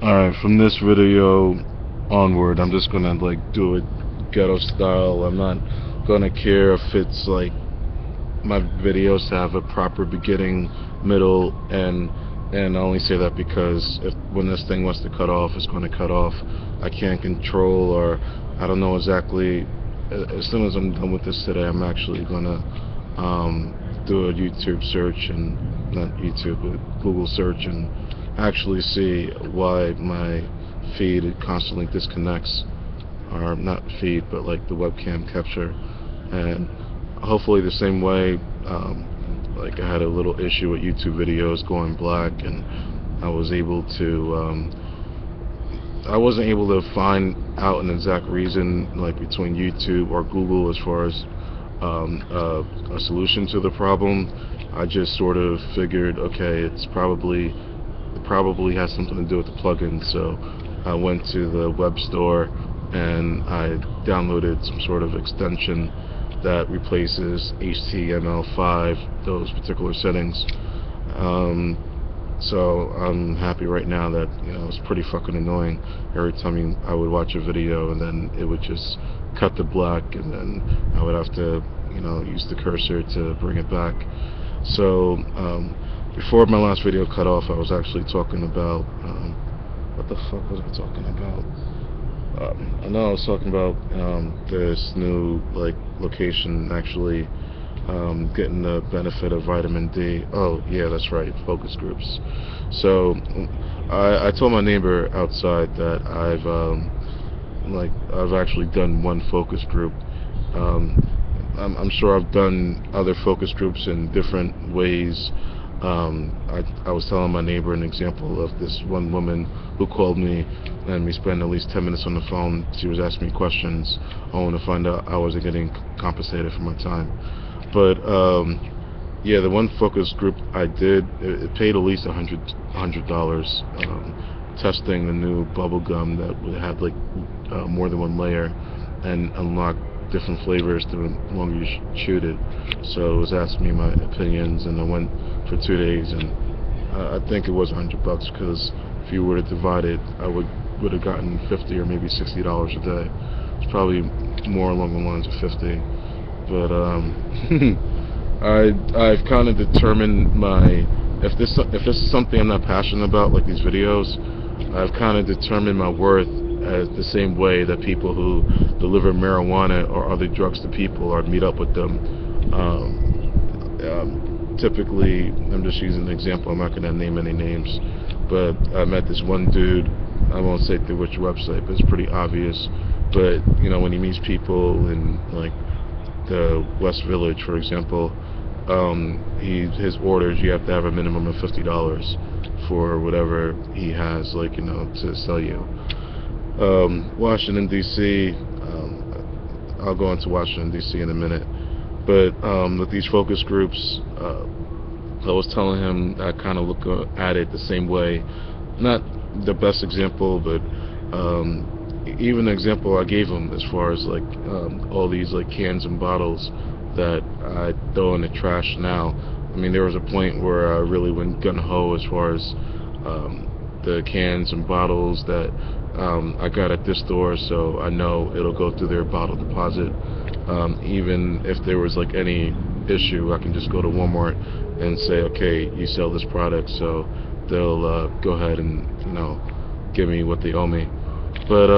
Alright, from this video onward, I'm just gonna like do it ghetto style. I'm not gonna care if it's like my videos have a proper beginning, middle, and I only say that because if when this thing wants to cut off, it's going to cut off. I can't control, or I don't know exactly. As soon as I'm done with this today, I'm actually gonna do a YouTube search, and not YouTube, but Google search, and actually see why my feed constantly disconnects, or not feed, but like the webcam capture, and hopefully the same way. Like I had a little issue with YouTube videos going black, and I was able to I wasn't able to find out an exact reason, like between YouTube or Google, as far as a solution to the problem. I just sort of figured, okay, it probably has something to do with the plugin. So I went to the web store and I downloaded some sort of extension that replaces HTML5, those particular settings. So I'm happy right now that, it's pretty fucking annoying every time I would watch a video and then it would just cut to black, and then I would have to use the cursor to bring it back. So before my last video cut off, I was actually talking about what the fuck was I talking about? I know I was talking about this new location actually getting the benefit of vitamin D. Oh yeah, that's right, focus groups. So I told my neighbor outside that I've actually done one focus group. I'm sure I've done other focus groups in different ways. I was telling my neighbor an example of this one woman who called me, and we spent at least 10 minutes on the phone. She was asking me questions. I wanted to find out how was I getting compensated for my time. But yeah, the one focus group I did, it paid at least $100 testing the new bubble gum that had more than one layer and unlocked different flavors the longer you chewed it. So it was asking me my opinions, and I went for 2 days, and I think it was $100 because if you were to divide it, I would have gotten $50 or maybe $60 a day. It's probably more along the lines of 50. But I've kind of determined if this is something I'm not passionate about, like these videos, I've kind of determined my worth as the same way that people who deliver marijuana or other drugs to people or meet up with them. Typically, I'm just using an example, I'm not going to name any names, but I met this one dude, I won't say through which website, but it's pretty obvious. But when he meets people in the West Village, for example, his orders, you have to have a minimum of $50 for whatever he has, to sell you. Washington D.C. I'll go into Washington D.C. in a minute, but with these focus groups, I was telling him I kind of look at it the same way. Not the best example, but even the example I gave him as far as all these cans and bottles that I throw in the trash now. I mean, there was a point where I really went gung-ho as far as the cans and bottles that I got at this store, so I know it'll go through their bottle deposit. Even if there was any issue, I can just go to Walmart and say, okay, you sell this product, so they'll go ahead and give me what they owe me. But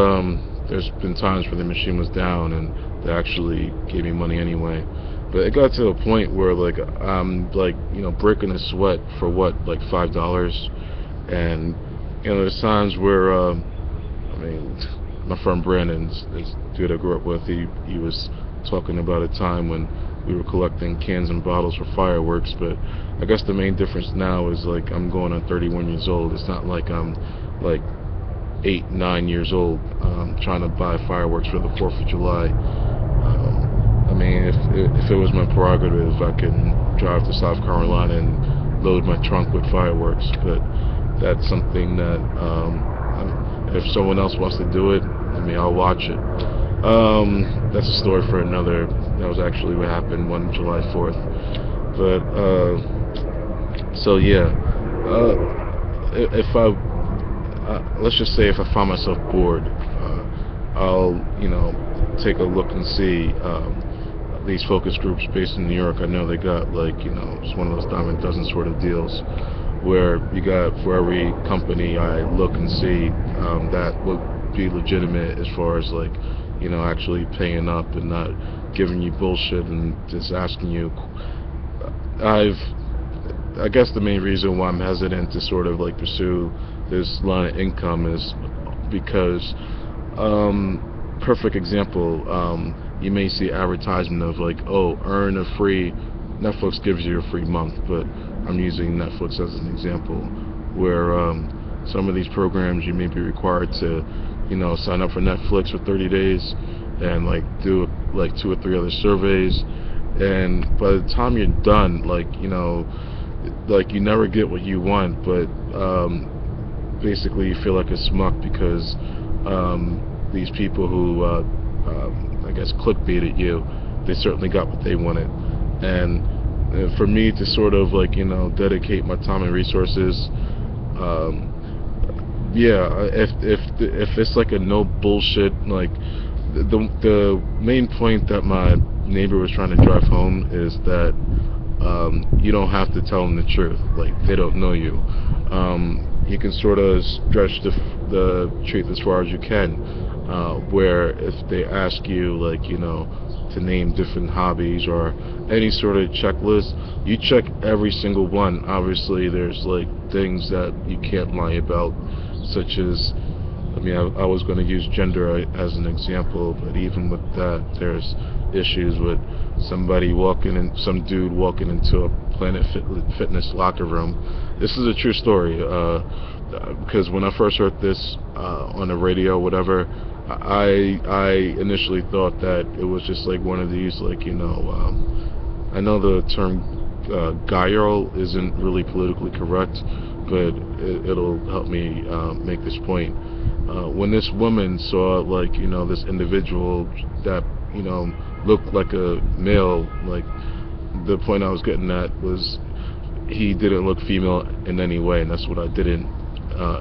there's been times where the machine was down and they actually gave me money anyway. But it got to a point where I'm breaking a sweat for what, $5, and there's times where my friend Brandon, this dude I grew up with, he was talking about a time when we were collecting cans and bottles for fireworks. But I guess the main difference now is I'm going on 31 years old. It's not like I'm 8, 9 years old trying to buy fireworks for the 4th of July. I mean, if it was my prerogative, I can drive to South Carolina and load my trunk with fireworks. But that's something that if someone else wants to do it, I'll watch it. That's a story for another. That was actually what happened one July 4th. But so yeah, if let's just say if I find myself bored, I'll take a look and see these focus groups based in New York. I know they got like it's one of those dime a dozen sort of deals where you got for every company I look and see that would be legitimate as far as like actually paying up and not giving you bullshit and just asking you. I guess the main reason why I'm hesitant to sort of like pursue this line of income is because perfect example, you may see advertisement of like, oh, earn a free, Netflix gives you a free month, but I'm using Netflix as an example, where some of these programs you may be required to sign up for Netflix for 30 days and like do like 2 or 3 other surveys, and by the time you're done, like you never get what you want, but basically you feel like a smuck because these people who I guess clickbaited you, they certainly got what they wanted. And for me to sort of like dedicate my time and resources, yeah, if it's like a no bullshit, like the main point that my neighbor was trying to drive home is that you don't have to tell them the truth. Like, they don't know you. You can sort of stretch the truth as far as you can, where if they ask you like to name different hobbies or any sort of checklist, you check every single one. Obviously there's like things that you can't lie about, such as, I mean, I was going to use gender as an example, but even with that, there's issues with some dude walking into a Planet Fitness locker room. This is a true story, because when I first heard this on the radio or whatever, I initially thought that it was just like one of these, like, I know the term guile isn't really politically correct, but it'll help me make this point. When this woman saw like this individual that looked like a male, like, the point I was getting at was he didn't look female in any way, and that's what I didn't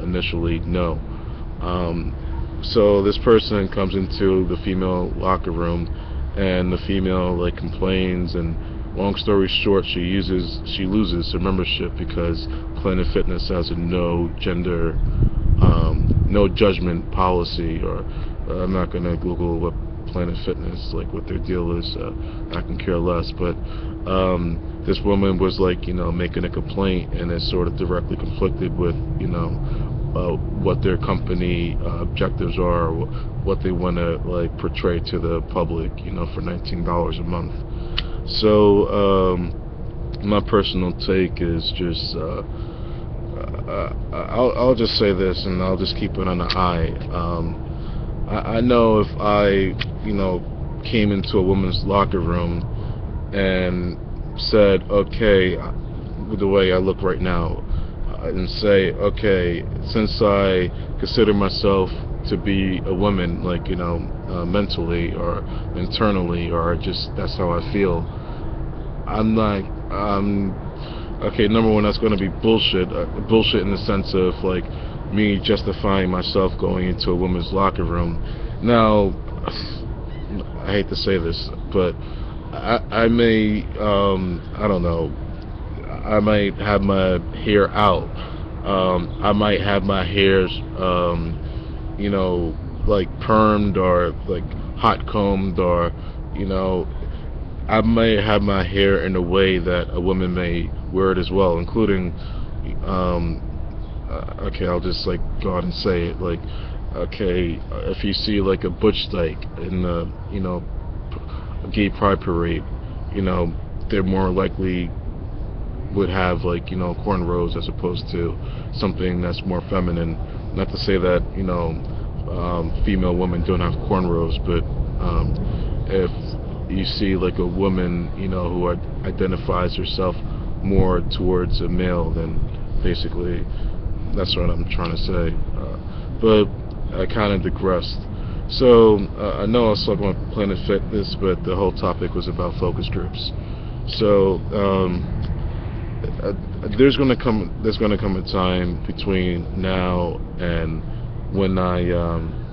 initially know. So this person comes into the female locker room, and the female like complains, and long story short, she loses her membership because Planet Fitness has a no gender, no judgment policy. Or I'm not gonna Google what Planet Fitness, like what their deal is. I can care less. But this woman was like making a complaint, and it sort of directly conflicted with what their company objectives are, or what they want to like portray to the public, for $19 a month. So my personal take is just I'll just say this, and I'll just keep it on the eye. I know if I came into a woman's locker room and said, okay, with the way I look right now, and say, okay, since I consider myself to be a woman, like mentally or internally, or just that's how I feel, okay, number one, that's going to be bullshit. Bullshit in the sense of like me justifying myself going into a woman's locker room. Now, I hate to say this, but I may, I don't know, I might have my hair out. I might have my hairs, like permed or like hot combed, or I may have my hair in a way that a woman may wear it as well, including, okay, I'll just like go out and say it, like, okay, if you see like a butch dyke in the, a gay pride parade, they're more likely would have like cornrows as opposed to something that's more feminine. Not to say that female women don't have cornrows, but if you see like a woman who identifies herself more towards a male, then basically that's what I'm trying to say. But I kind of digressed. So I know I was talking about Planet Fitness, but the whole topic was about focus groups. So there's gonna come a time between now and when I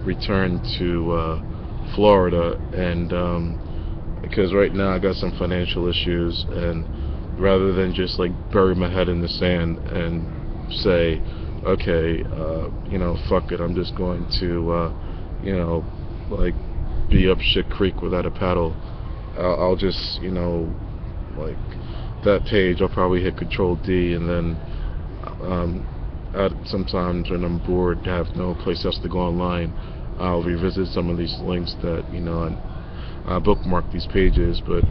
return to Florida, and because right now I got some financial issues, and rather than just like bury my head in the sand and say, okay, fuck it, I'm just going to like be up shit creek without a paddle. I'll just like that page, I'll probably hit Control D, and then sometimes when I'm bored, have no place else to go online, I'll revisit some of these links that I bookmark these pages, but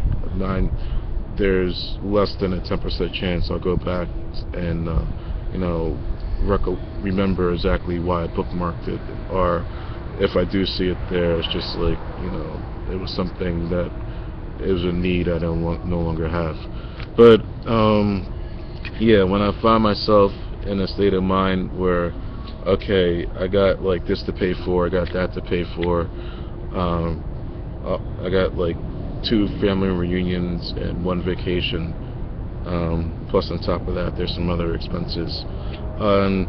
there's less than a 10% chance I'll go back and remember exactly why I bookmarked it, or if I do see it there, it's just like it was something that it was a need I no longer have. But yeah, when I find myself in a state of mind where, okay, I got like this to pay for, I got that to pay for, I got like 2 family reunions and 1 vacation, plus on top of that there's some other expenses. And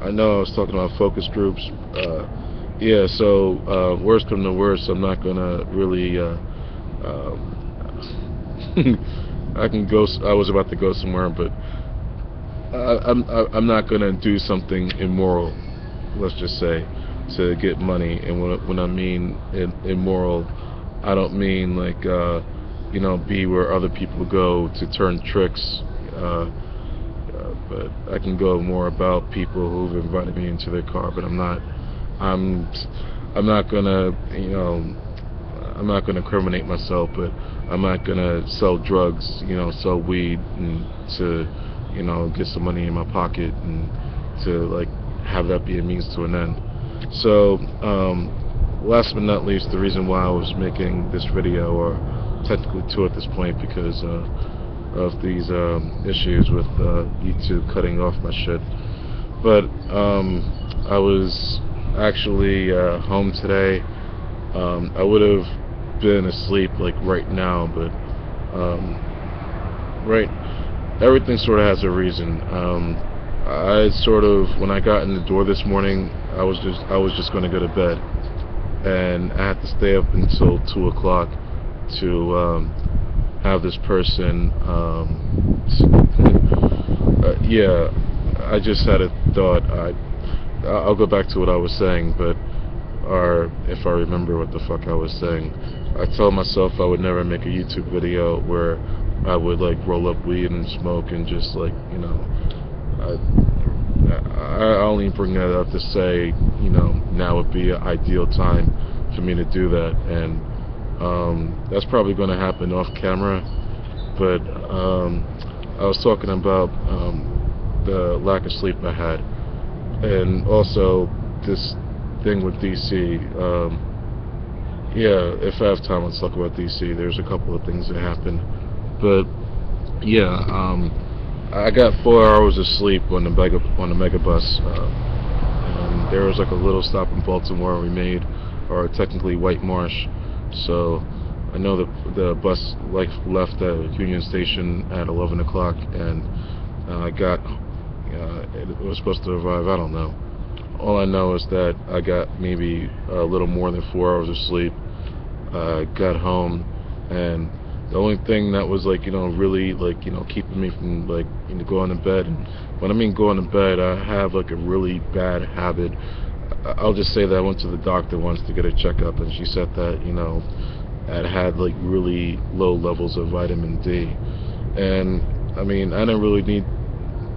I know I was talking about focus groups. Yeah, so worst come to worst, I'm not gonna really I was about to go somewhere, but I'm not gonna do something immoral, let's just say, to get money. And when I mean immoral, I don't mean like be where other people go to turn tricks, but I can go more about people who've invited me into their car. But I'm not gonna I'm not gonna incriminate myself, but I'm not gonna sell drugs, sell weed, and to get some money in my pocket, and to like have that be a means to an end. So last but not least, the reason why I was making this video, or technically 2 at this point, because of these issues with YouTube cutting off my shit. But I was actually home today. I would have been asleep like right now, but everything sort of has a reason. I sort of, when I got in the door this morning, I was just going to go to bed, and I had to stay up until 2 o'clock to have this person. Yeah, I just had a thought. I'll go back to what I was saying, but if I remember what the fuck I was saying. I told myself I would never make a YouTube video where I would like roll up weed and smoke and just like I only bring that up to say now would be an ideal time for me to do that, and that's probably going to happen off camera. But I was talking about the lack of sleep I had, and also this thing with DC. Yeah, if I have time, let's talk about DC. There's a couple of things that happened, but yeah, I got 4 hours of sleep on the mega bus. And there was like a little stop in Baltimore we made, or technically White Marsh. So I know that the bus left at Union Station at 11 o'clock, and it was supposed to arrive, I don't know. All I know is that I got maybe a little more than 4 hours of sleep. Got home, and the only thing that was like really like keeping me from like going to bed. And when I mean going to bed, I have like a really bad habit. I'll just say that I went to the doctor once to get a checkup, and she said that I had like really low levels of vitamin D. And I mean, I didn't really need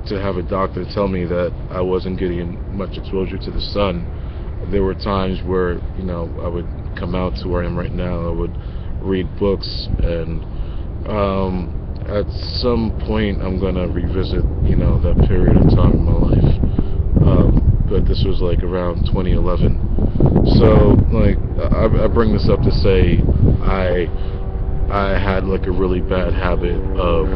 to have a doctor tell me that I wasn't getting much exposure to the sun. There were times where I would come out to where I am right now. I would read books, and at some point I'm gonna revisit that period of time in my life. But this was like around 2011. So like I bring this up to say I had like a really bad habit of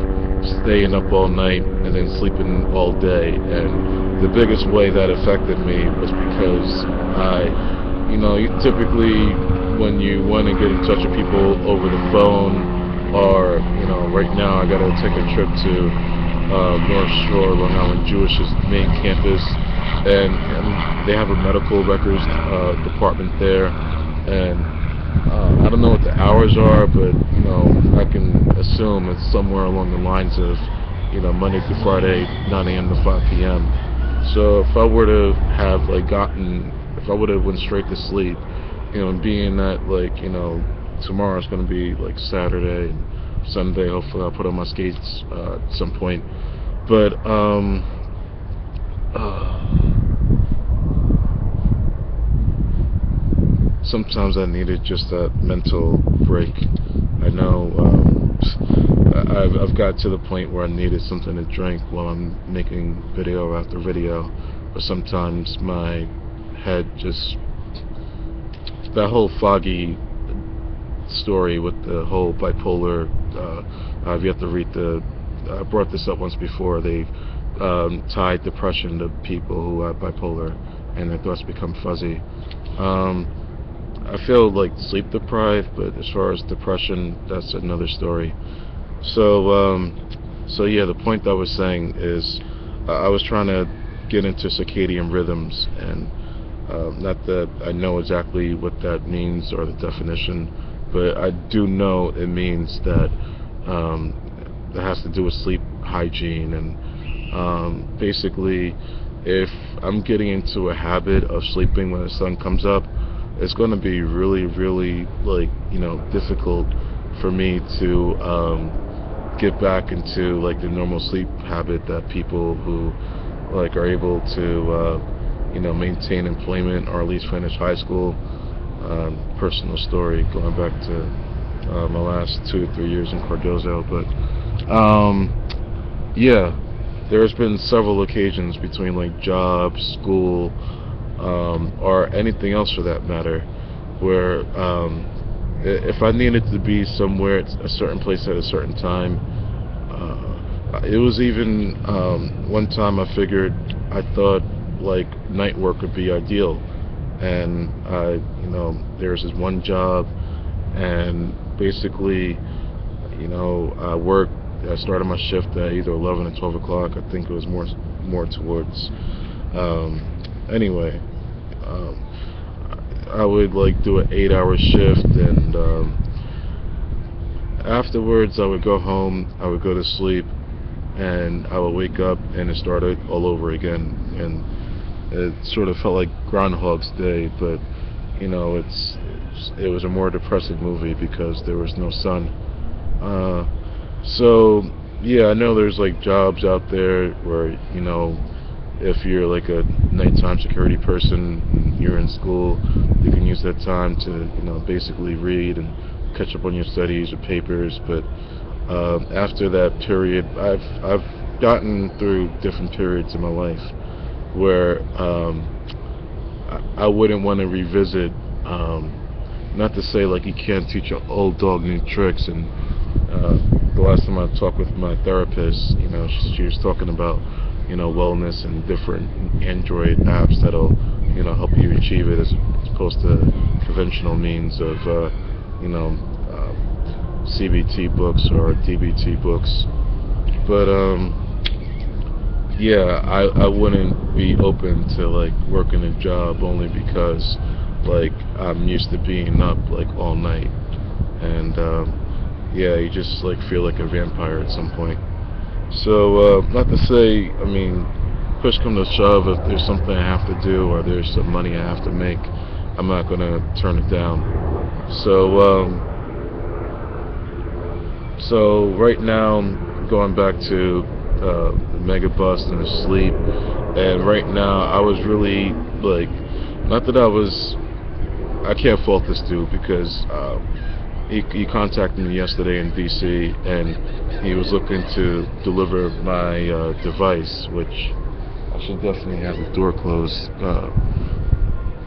staying up all night and then sleeping all day, and the biggest way that affected me was because typically when you want to get in touch with people over the phone, or right now I gotta take a trip to North Shore, Long Island Jewish's main campus, and they have a medical records department there, and I don't know what the hours are, but I can assume it's somewhere along the lines of Monday through Friday, 9 a.m. to 5 p.m. So if I were to have if I would have went straight to sleep, and being that tomorrow's going to be Saturday and Sunday, hopefully I'll put on my skates at some point. But sometimes I needed just that mental break. I know I've got to the point where I needed something to drink while I'm making video after video, but sometimes my head just, that whole foggy story with the whole bipolar, I've yet to read I brought this up once before, they tied depression to people who have bipolar, and their thoughts become fuzzy. I feel sleep deprived, but as far as depression, that's another story. So yeah, the point I was saying is I was trying to get into circadian rhythms, and not that I know exactly what that means or the definition, but I do know it means that it has to do with sleep hygiene, and basically if I'm getting into a habit of sleeping when the sun comes up, it's going to be really, really difficult for me to get back into the normal sleep habit that people who are able to maintain employment or at least finish high school. Personal story going back to my last 2 or 3 years in Cardozo, but yeah, there's been several occasions between jobs, school, or anything else for that matter, where if I needed to be somewhere at a certain place at a certain time, it was even one time I figured, I thought night work would be ideal, and there was this one job, and basically I started my shift at either 11 or 12 o'clock. I think it was more towards anyway, I would do an 8-hour shift, and afterwards I would go home, I would go to sleep, and I would wake up and it started all over again, and it sort of felt like Groundhog's Day, but it was a more depressing movie because there was no sun. So yeah, I know there's jobs out there where if you're a nighttime security person, you're in school, you can use that time to basically read and catch up on your studies or papers. But after that period, I've gotten through different periods in my life where I wouldn't want to revisit. Not to say you can't teach an old dog new tricks, and the last time I talked with my therapist, she was talking about wellness and different Android apps that'll help you achieve it, as opposed to conventional means of CBT books or DBT books. But yeah, I wouldn't be open to working a job only because I'm used to being up all night, and yeah, you just feel like a vampire at some point. So not to say, I mean, push come to shove, if there's something I have to do or there's some money I have to make, I'm not gonna turn it down. So right now, going back to the mega bust and the sleep, and right now I was really not that I can't fault this dude, because he contacted me yesterday in DC, and he was looking to deliver my device, which I should definitely have the door closed.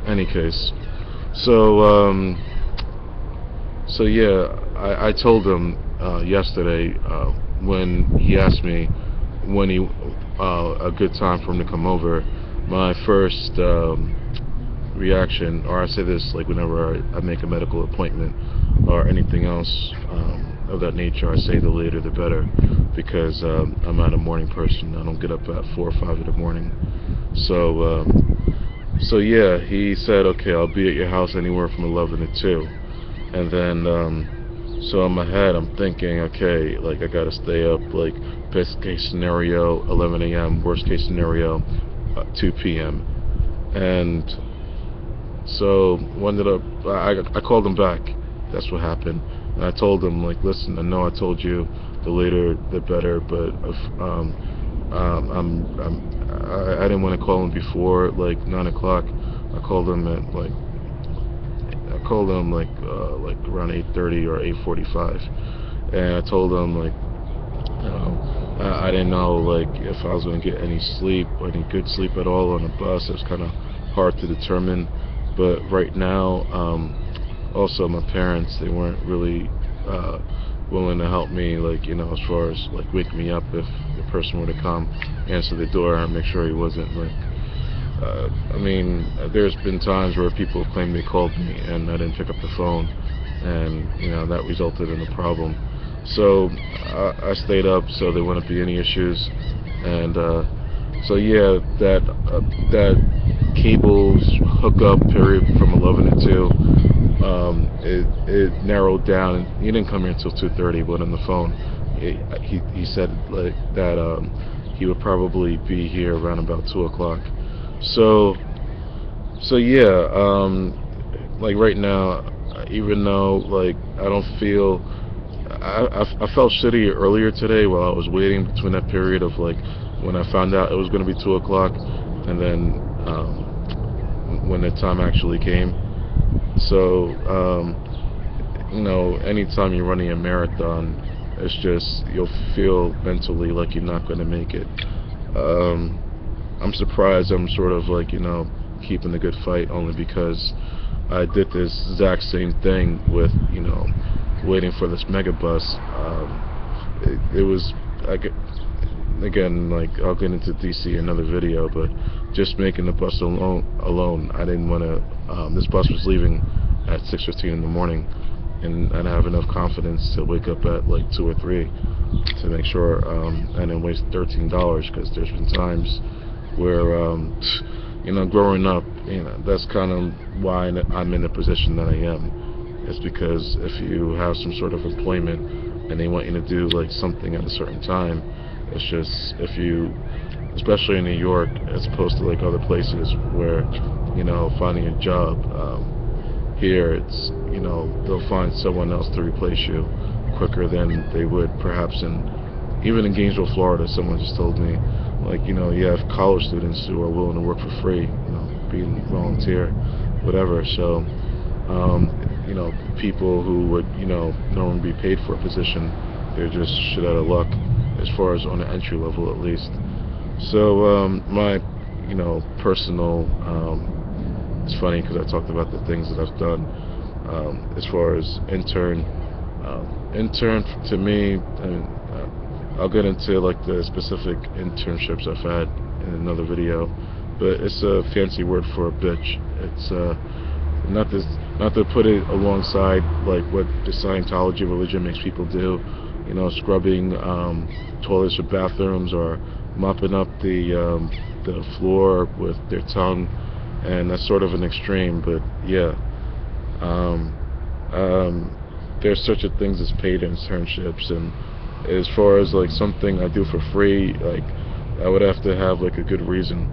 Any case, so yeah, I told him yesterday when he asked me when a good time for him to come over. My first reaction, or I say this whenever I make a medical appointment or anything else, of that nature, I say the later the better, because I'm not a morning person. I don't get up at 4 or 5 in the morning. So yeah, he said, okay, I'll be at your house anywhere from 11 to 2. And then, so in my head, I'm thinking, okay, like I gotta stay up, like best case scenario, 11 a.m., worst case scenario, 2 p.m. And so what ended up, I called him back. That's what happened. And I told him, like, listen, I know I told you the later the better, but if, I didn't want to call him before like 9 o'clock. I called him at like like around 8:30 or 8:45, and I told him, like, I didn't know, like, if I was going to get any sleep, any good sleep at all on the bus. It was kind of hard to determine. But right now, also my parents, they weren't really willing to help me, like, as far as like wake me up if the person were to come, answer the door, and make sure he wasn't like. I mean, there's been times where people claim they called me and I didn't pick up the phone, and that resulted in a problem. So I stayed up so there wouldn't be any issues, and so yeah, that cable's hookup period from 11 to 2, it narrowed down. And he didn't come here until 2:30, but on the phone, he said like that he would probably be here around about 2 o'clock. So yeah, like right now, even though like I don't feel, I felt shitty earlier today while I was waiting between that period of like when I found out it was going to be 2 o'clock, and then when the time actually came. So anytime you're running a marathon, it's just you'll feel mentally like you're not going to make it. I'm surprised I'm sort of like, keeping the good fight, only because I did this exact same thing with, waiting for this mega bus. It was, again, like, I'll get into DC another video, but just making the bus alone, I didn't want to, this bus was leaving at 6:15 in the morning, and I have enough confidence to wake up at like 2 or 3 to make sure I didn't waste $13, because there's been times where growing up, that's kind of why I'm in the position that I am. It's because if you have some sort of employment and they want you to do like something at a certain time, it's just, if you, especially in New York, as opposed to like other places where finding a job, here it's they'll find someone else to replace you quicker than they would perhaps even in Gainesville, Florida. Someone just told me, like, you have college students who are willing to work for free, being volunteer, whatever. So, people who would, normally be paid for a position, they're just shit out of luck, as far as on the entry level at least. So, my, personal, it's funny because I talked about the things that I've done, as far as intern to me, I'll get into like the specific internships I've had in another video, but it's a fancy word for a bitch. It's not to put it alongside like what the Scientology religion makes people do, scrubbing toilets or bathrooms, or mopping up the floor with their tongue, and that's sort of an extreme. But yeah, there's such a things as paid internships, and as far as like something I do for free, like I would have to have like a good reason.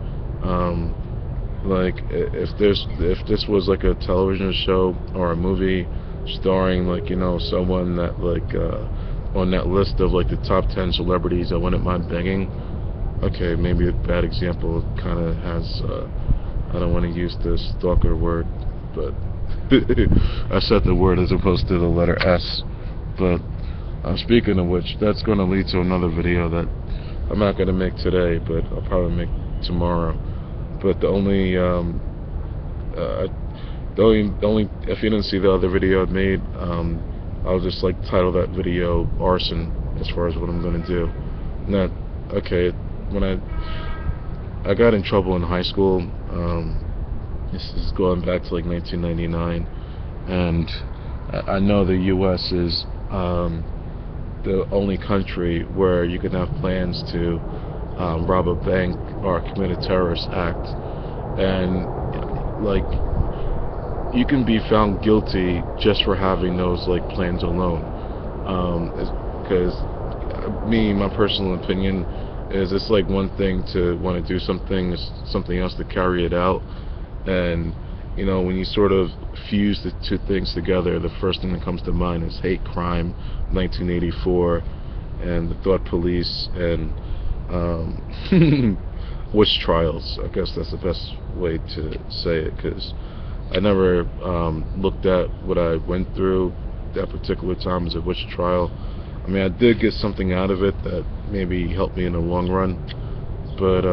Like if this was like a television show or a movie starring like someone that like on that list of like the top 10 celebrities I wouldn't mind begging. Okay, maybe a bad example, kind of has I don't want to use the stalker word, but I said the word as opposed to the letter S. But speaking of which, that's going to lead to another video that I'm not going to make today, but I'll probably make tomorrow. But the only, if you didn't see the other video I made, I'll just like title that video "Arson" as far as what I'm going to do. Not okay. When I got in trouble in high school, this is going back to like 1999, and I know the U.S. is the only country where you can have plans to rob a bank or commit a terrorist act, and like you can be found guilty just for having those like plans alone. Because my personal opinion is it's like one thing to want to do something, it's something else to carry it out. And when you sort of fuse the two things together, the first thing that comes to mind is hate crime, 1984, and the thought police, and witch trials. I guess that's the best way to say it, because I never looked at what I went through that particular time as a witch trial. I mean, I did get something out of it that maybe helped me in the long run, but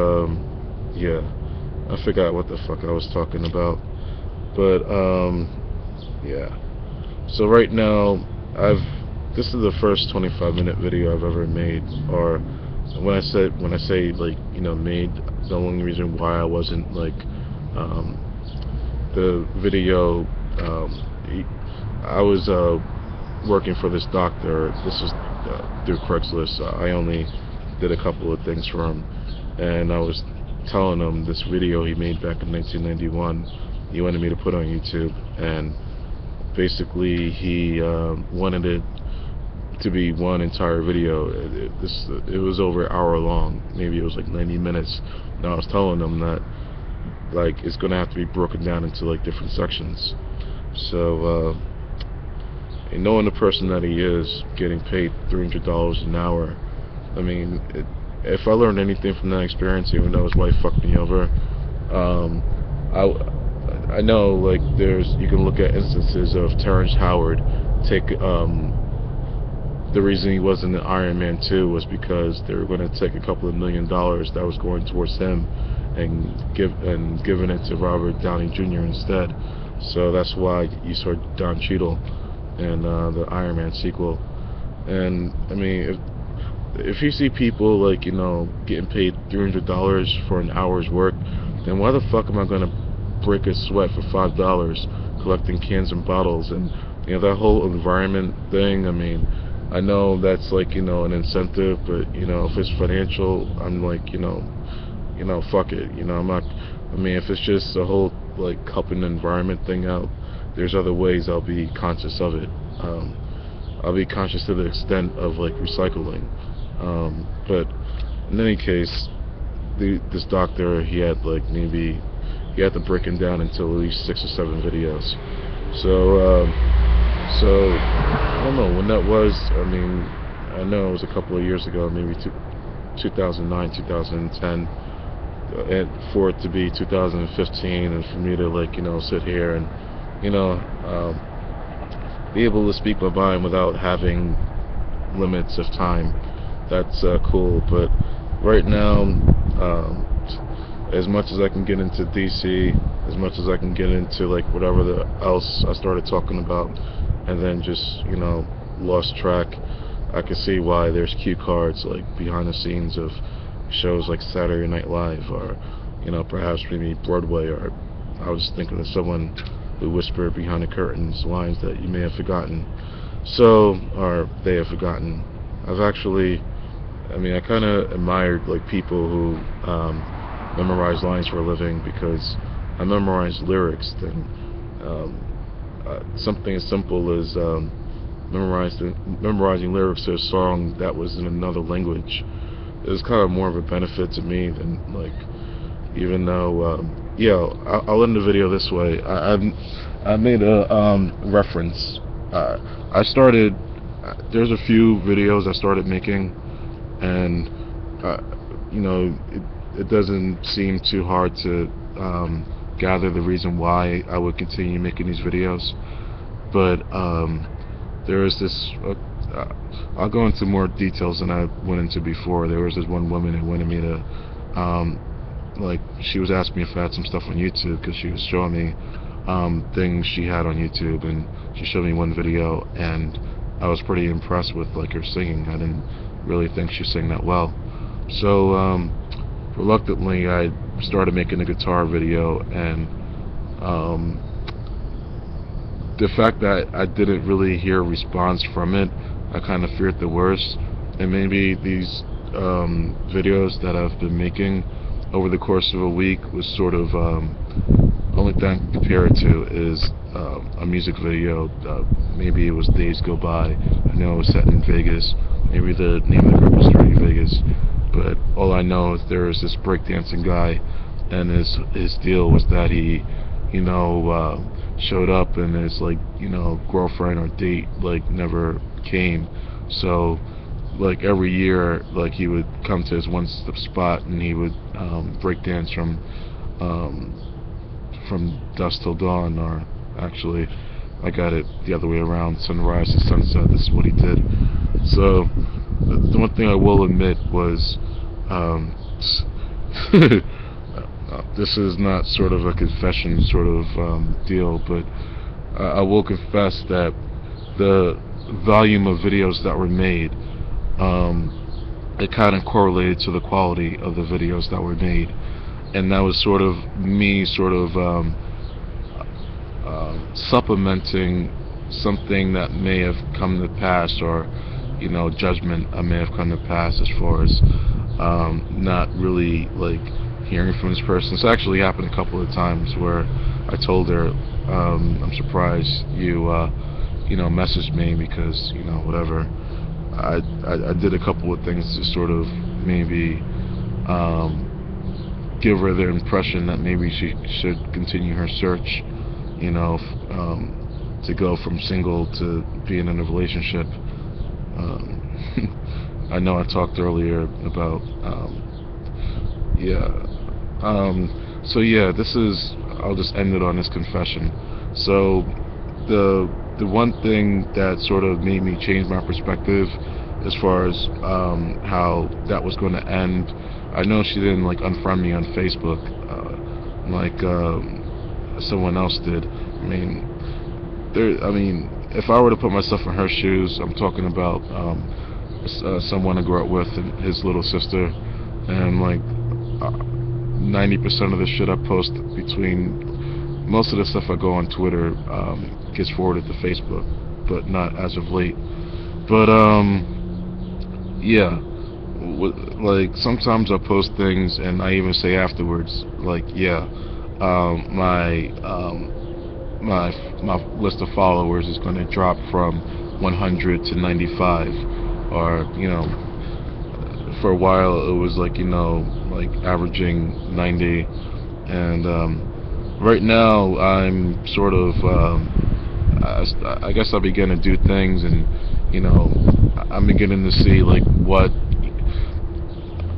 yeah, I forgot what the fuck I was talking about. But yeah. So right now, this is the first 25-minute video I've ever made. Or when I say like made, the only reason why I wasn't like the video, I was working for this doctor. This was through Craigslist. I only did a couple of things for him, and I was telling him this video he made back in 1991 he wanted me to put on YouTube, and basically he wanted it to be one entire video. It was over an hour long, maybe it was like 90 minutes. And I was telling him that like it's gonna have to be broken down into like different sections. So and knowing the person that he is, getting paid $300 an hour, I mean, if I learned anything from that experience, even though his wife fucked me over, I know like you can look at instances of Terrence Howard take the reason he wasn't in Iron Man 2 was because they were going to take a couple of $1 million that was going towards him and giving it to Robert Downey Jr. instead. So that's why you saw Don Cheadle in the Iron Man sequel. And I mean, if you see people like getting paid $300 for an hour's work, then why the fuck am I gonna break a sweat for $5 collecting cans and bottles? And that whole environment thing, I mean, I know that's like an incentive, but if it's financial, I'm like fuck it. I'm not. I mean, if it's just a whole like helping the environment thing out, there's other ways I'll be conscious of it. I'll be conscious to the extent of like recycling. But in any case, this doctor, he had to break him down into at least 6 or 7 videos. So I don't know when that was. I mean, I know it was a couple of years ago, maybe 2009, 2010, and for it to be 2015, and for me to sit here and be able to speak my mind without having limits of time. That's cool. But right now, as much as I can get into DC, as much as I can get into like whatever else I started talking about, and then just lost track, I can see why there's cue cards like behind the scenes of shows like Saturday Night Live, or perhaps maybe Broadway, or I was thinking of someone who whispered behind the curtains lines that you may have forgotten. Or they have forgotten. I kind of admired like people who memorize lines for a living, because I memorize lyrics. Then something as simple as memorizing lyrics to a song that was in another language is kind of more of a benefit to me than even though I'll end the video this way. I made a reference. There's a few videos I started making, and it doesn't seem too hard to gather the reason why I would continue making these videos. But there is this I'll go into more details than I went into before. There was this one woman who wanted me to she was asking me if I had some stuff on YouTube, because she was showing me things she had on YouTube, and she showed me one video, and I was pretty impressed with her singing. I didn't really think she sang that well. So reluctantly I started making a guitar video, and the fact that I didn't really hear a response from it I kind of feared the worst, and maybe these videos that I've been making over the course of a week was sort of only thing I can compare it to is a music video. Maybe it was Days Go By. I know it was set in Vegas. Maybe the name of the group was Dirty Vegas. But all I know is there was this breakdancing guy, and his deal was that he, showed up, and his girlfriend or date never came. So every year, he would come to his one spot, and he would break dance from dusk till dawn, or actually I got it the other way around, sunrise to sunset. This is what he did. So the one thing I will admit was this is not sort of a confession sort of deal, but I will confess that the volume of videos that were made, it kind of correlated to the quality of the videos that were made, and that was sort of me supplementing something that may have come to pass, or judgment I may have come to pass, as far as not really hearing from this person. It's actually happened a couple of times where I told her, I'm surprised you messaged me, because whatever. I did a couple of things to sort of maybe give her the impression that maybe she should continue her search, to go from single to being in a relationship. I know I talked earlier about so yeah, I'll just end it on this confession. So the one thing that sort of made me change my perspective as far as how that was going to end, I know she didn't unfriend me on Facebook someone else did. If I were to put myself in her shoes, I'm talking about someone I grew up with and his little sister, and 90% of the shit I post, between most of the stuff I go on Twitter, gets forwarded to Facebook, but not as of late. But yeah, sometimes I post things and I even say afterwards, my list of followers is going to drop from 100 to 95, or for a while it was averaging 90, and right now I'm sort of I guess I begin to do things, and I'm beginning to see what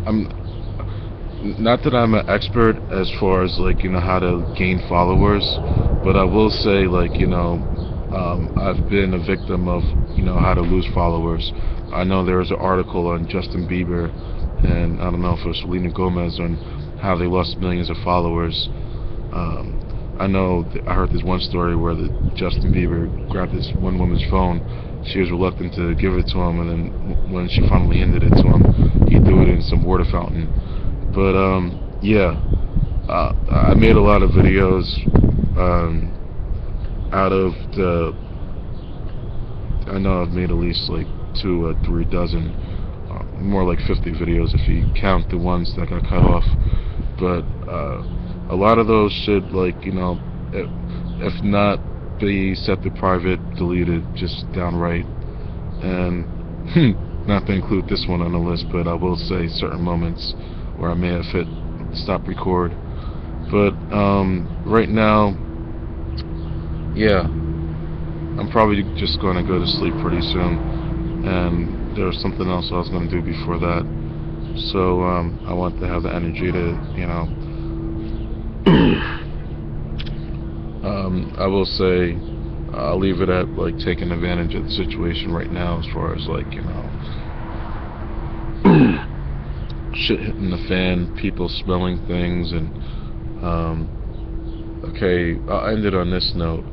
I'm. Not that I'm an expert as far as how to gain followers, but I will say I've been a victim of how to lose followers. I know there was an article on Justin Bieber, and I don't know if it was Selena Gomez, on how they lost millions of followers. I know I heard this one story where Justin Bieber grabbed this one woman's phone. She was reluctant to give it to him, and then when she finally handed it to him, he threw it in some water fountain. But yeah, I made a lot of videos out of I know I've made at least 2 or 3 dozen, more like 50 videos if you count the ones that got cut off. But a lot of those should if not be set to private, deleted just downright, and not to include this one on the list, but I will say certain moments where I may have hit stop record. But right now, yeah, I'm probably just going to go to sleep pretty soon, and there was something else I was going to do before that, so I want to have the energy to I will say I'll leave it at taking advantage of the situation right now, as far as shit hitting the fan, people smelling things, and okay, I'll end it on this note.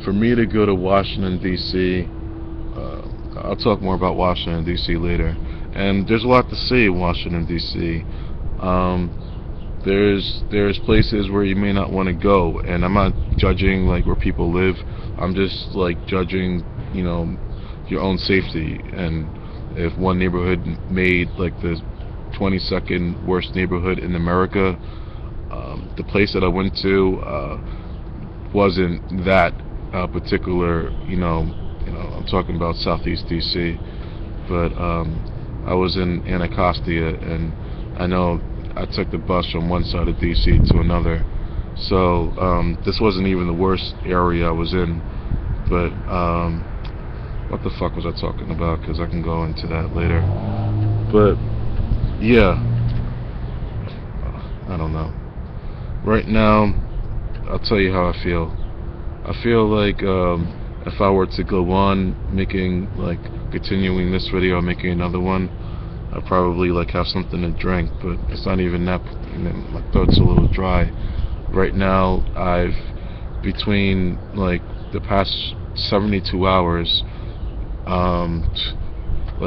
For me to go to Washington D.C., I'll talk more about Washington D.C. later, and there's a lot to see in Washington D.C. There's places where you may not want to go, and I'm not judging where people live. I'm just judging your own safety. And if one neighborhood made like the 22nd worst neighborhood in America, the place that I went to wasn't that particular. I'm talking about Southeast DC, but I was in Anacostia, and I know I took the bus from one side of DC to another. So this wasn't even the worst area I was in, but what the fuck was I talking about? Because I can go into that later. But yeah, I don't know. Right now, I'll tell you how I feel. I feel like if I were to go on continuing this video, making another one, I'd probably have something to drink, but it's not even that. My throat's a little dry. Right now, between the past 72 hours,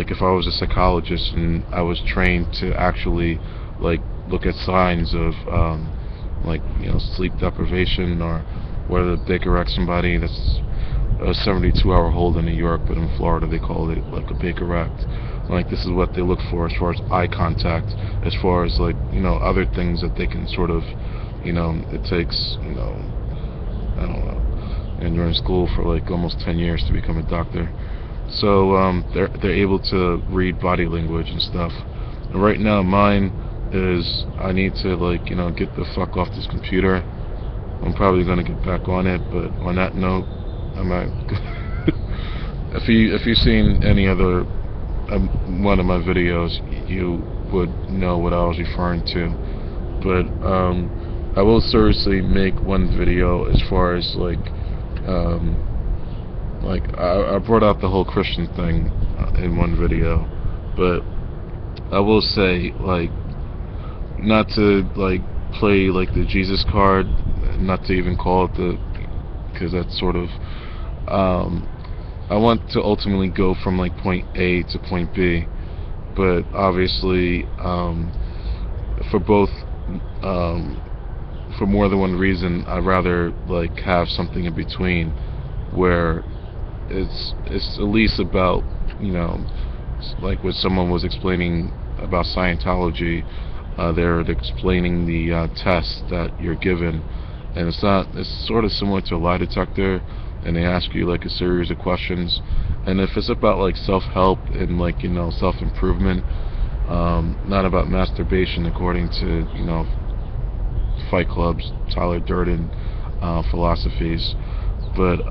if I was a psychologist and I was trained to actually look at signs of sleep deprivation, or whether they correct somebody that's a 72-hour hold in New York, but in Florida they call it a Baker Act. This is what they look for as far as eye contact, as far as other things that they can sort of, it takes, I don't know, and you're in school for almost 10 years to become a doctor. So they're able to read body language and stuff. And right now mine is, I need to get the fuck off this computer. I'm probably gonna get back on it, but on that note, I'm not. If you've seen any other one of my videos, you would know what I was referring to. But I will seriously make one video as far as I brought out the whole Christian thing in one video, but I will say not to play the Jesus card, not to even call it because that's sort of I want to ultimately go from point A to point B, but obviously for both for more than one reason, I'd rather have something in between where it's at least about what someone was explaining about Scientology. They're explaining the test that you're given, and it's sort of similar to a lie detector, and they ask you a series of questions, and if it's about self-help and self-improvement, not about masturbation according to Fight Club's Tyler Durden philosophies, but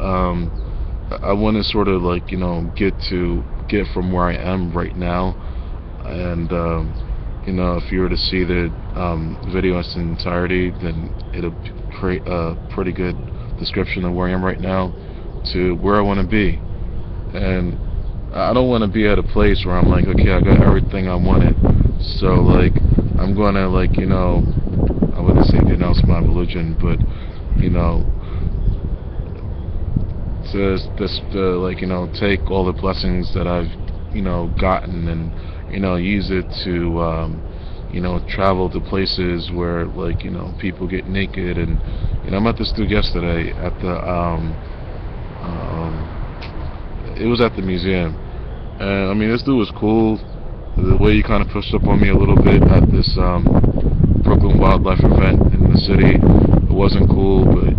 I want to sort of get from where I am right now, and if you were to see the video in its entirety, then it'll create a pretty good description of where I am right now to where I want to be. And I don't want to be at a place where I'm okay, I got everything I wanted, so I'm gonna I wouldn't say denounce my religion, but to take all the blessings that I've gotten and use it to travel to places where people get naked. And I met this dude yesterday at the it was at the museum, and I mean, this dude was cool. The way he kind of pushed up on me a little bit at this Brooklyn Wildlife event in the city, it wasn't cool, but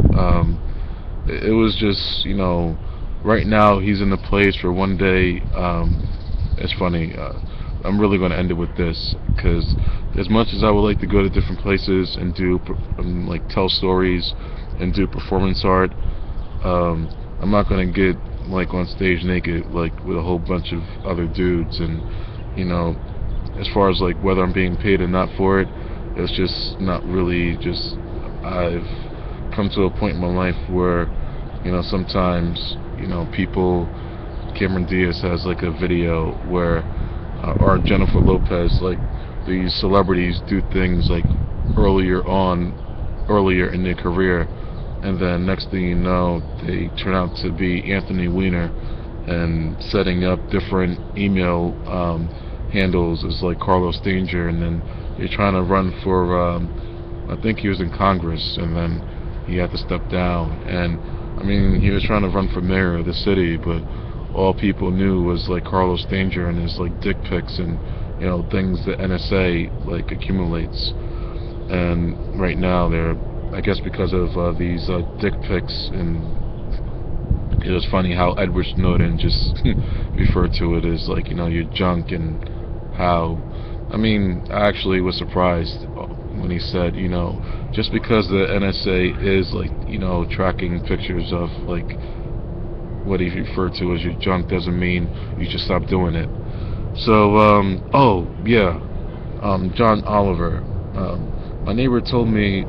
it was just, right now he's in the place for one day. It's funny, I'm really going to end it with this, because as much as I would like to go to different places and do tell stories and do performance art, I'm not going to get on stage naked with a whole bunch of other dudes. And as far as whether I'm being paid or not for it, it's just not really. Just I've come to a point in my life where sometimes people, Cameron Diaz has a video where or Jennifer Lopez, these celebrities do things earlier in their career, and then next thing you know, they turn out to be Anthony Weiner and setting up different email handles as Carlos Danger, and then you're trying to run for I think he was in Congress, and then he had to step down. And I mean, he was trying to run for mayor of the city, but all people knew was like Carlos Danger and his like dick pics and things that NSA like accumulates. And right now they're, I guess because of these dick pics, and it was funny how Edward Snowden just referred to it as like your junk, and how, I mean, I actually was surprised when he said, just because the NSA is like, tracking pictures of like what he referred to as your junk doesn't mean you should stop doing it. So, oh yeah, John Oliver. My neighbor told me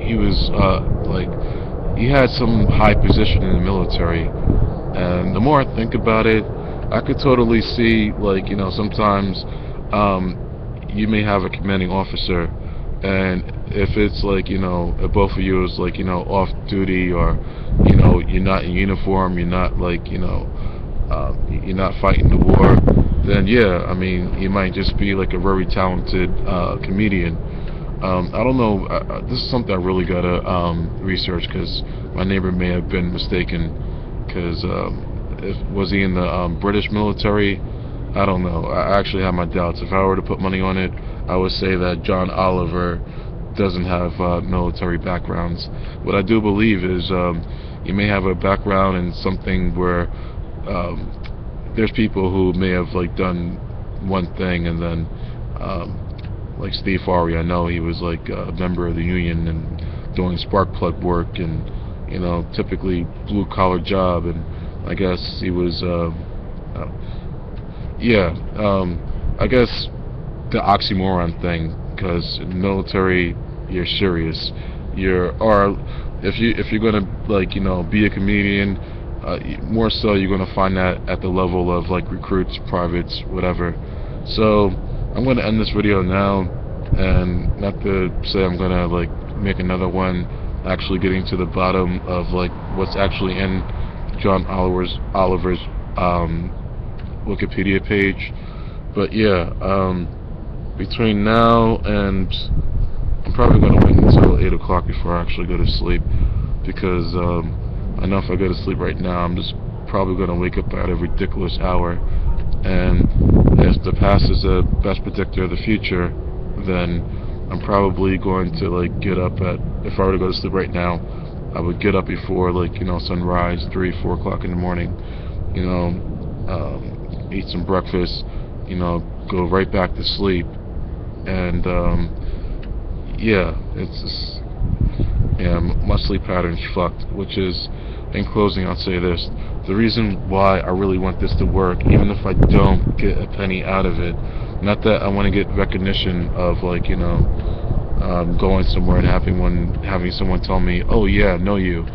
he was like, he had some high position in the military, and the more I think about it, I could totally see like sometimes you may have a commanding officer, and if it's like if both of you is like off duty, or you're not in uniform, you're not like you're not fighting the war, then yeah, I mean, you might just be like a very talented comedian. I don't know. This is something I really gotta research, because my neighbor may have been mistaken. Because was he in the British military? I don't know. I actually have my doubts. If I were to put money on it, I would say that John Oliver doesn't have military backgrounds. What I do believe is he may have a background in something where there's people who may have like done one thing, and then like Steve Harvey, I know he was like a member of the union and doing spark plug work, and typically blue collar job, and I guess he was yeah, I guess the oxymoron thing, because in the military you're serious, or if you're gonna like be a comedian, more so you're gonna find that at the level of like recruits, privates, whatever. So I'm gonna end this video now, and not to say I'm gonna like make another one actually getting to the bottom of like what's actually in John Oliver's Wikipedia page. But yeah, between now and, I'm probably going to wait until 8 o'clock before I actually go to sleep, because I know if I go to sleep right now, I'm just probably going to wake up at a ridiculous hour, and if the past is the best predictor of the future, then I'm probably going to like get up at, if I were to go to sleep right now, I would get up before like sunrise, 3-4 o'clock in the morning, eat some breakfast, go right back to sleep, and yeah, it's just, yeah, my sleep pattern's fucked. Which is, in closing, I'll say this: the reason why I really want this to work, even if I don't get a penny out of it, not that I want to get recognition of like going somewhere and having someone tell me, oh yeah, I know you,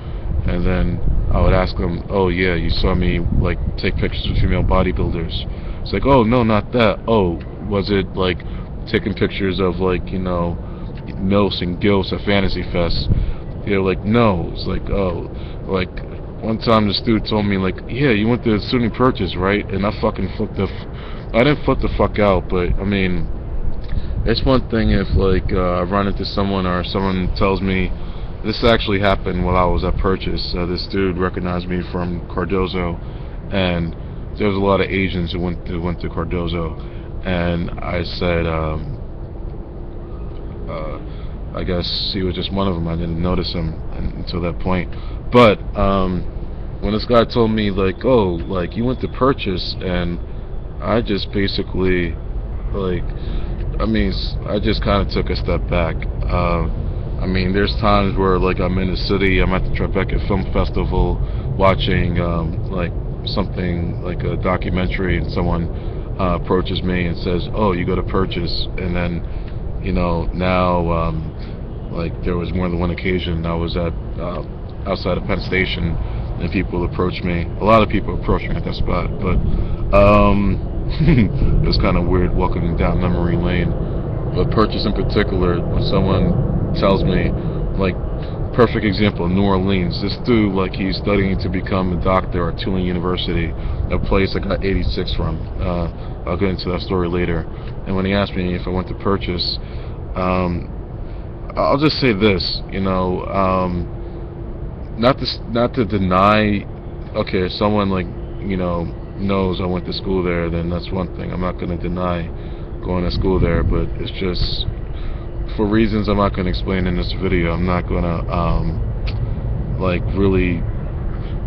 and then I would ask them, oh yeah, you saw me like take pictures of female bodybuilders. It's like, oh no, not that. Oh, was it like taking pictures of like MILFs and GILFs at Fantasy Fest? They're like, no. It's like, oh, like one time this dude told me like, yeah, you went to SUNY Purchase, right? And I fucking I didn't flip the fuck out, but I mean, it's one thing if like I run into someone, or someone tells me, this actually happened while I was at Purchase. This dude recognized me from Cardozo, and there was a lot of Asians who went to Cardozo, and I said, I guess he was just one of them. I didn't notice him until that point. But when this guy told me like, oh, like you went to Purchase, and I just basically like, I mean, I just kind of took a step back. I mean, there's times where like I'm in the city, I'm at the Tribeca Film Festival watching like something like a documentary, and someone approaches me and says, oh, you go to Purchase, and then now like there was more than one occasion I was at outside of Penn Station, and people approached me. A lot of people approached me at that spot, but it was kind of weird walking down memory lane. But Purchase in particular, when someone tells me, like, perfect example, New Orleans, this dude, like, he's studying to become a doctor at Tulane University, a place I got 86 from. I'll get into that story later. And when he asked me if I went to Purchase, I'll just say this, not to deny, okay, if someone like, knows I went to school there, then that's one thing. I'm not going to deny going to school there, but it's just for reasons I'm not going to explain in this video. I'm not going to like really.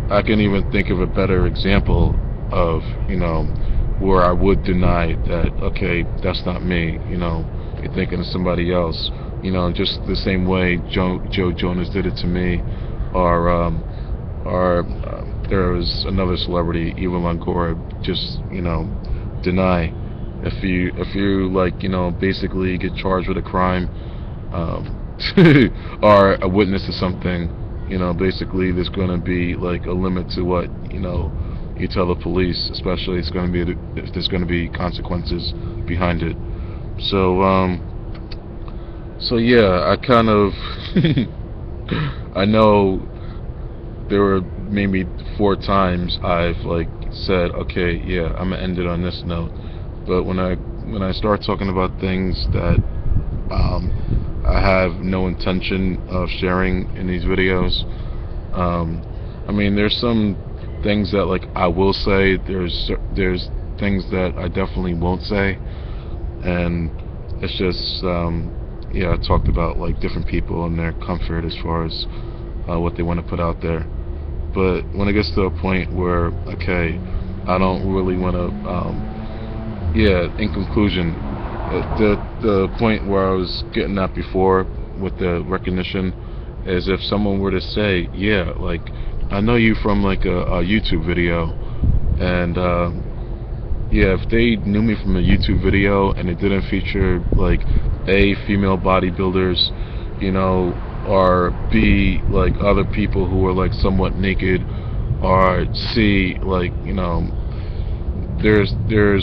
I can even think of a better example of, where I would deny that, okay, that's not me, you're thinking of somebody else, just the same way Joe Jonas did it to me, or there was another celebrity, Eva Longoria, just, deny. If you like, basically get charged with a crime, or a witness to something, basically there's going to be like a limit to what, you tell the police, especially if there's going to be consequences behind it. So yeah, I kind of I know there were maybe 4 times I've like said, okay, yeah, I'm gonna end it on this note. But when I start talking about things that I have no intention of sharing in these videos, I mean, there's some things that like I will say. There's things that I definitely won't say, and it's just yeah, I talked about like different people and their comfort as far as what they want to put out there. But when it gets to a point where, okay, I don't really want to, yeah, in conclusion, the point where I was getting at before with the recognition is if someone were to say, yeah, like, I know you from like a YouTube video, and yeah, if they knew me from a YouTube video and it didn't feature like A, female bodybuilders, or B, like other people who were like somewhat naked, or C, like, there's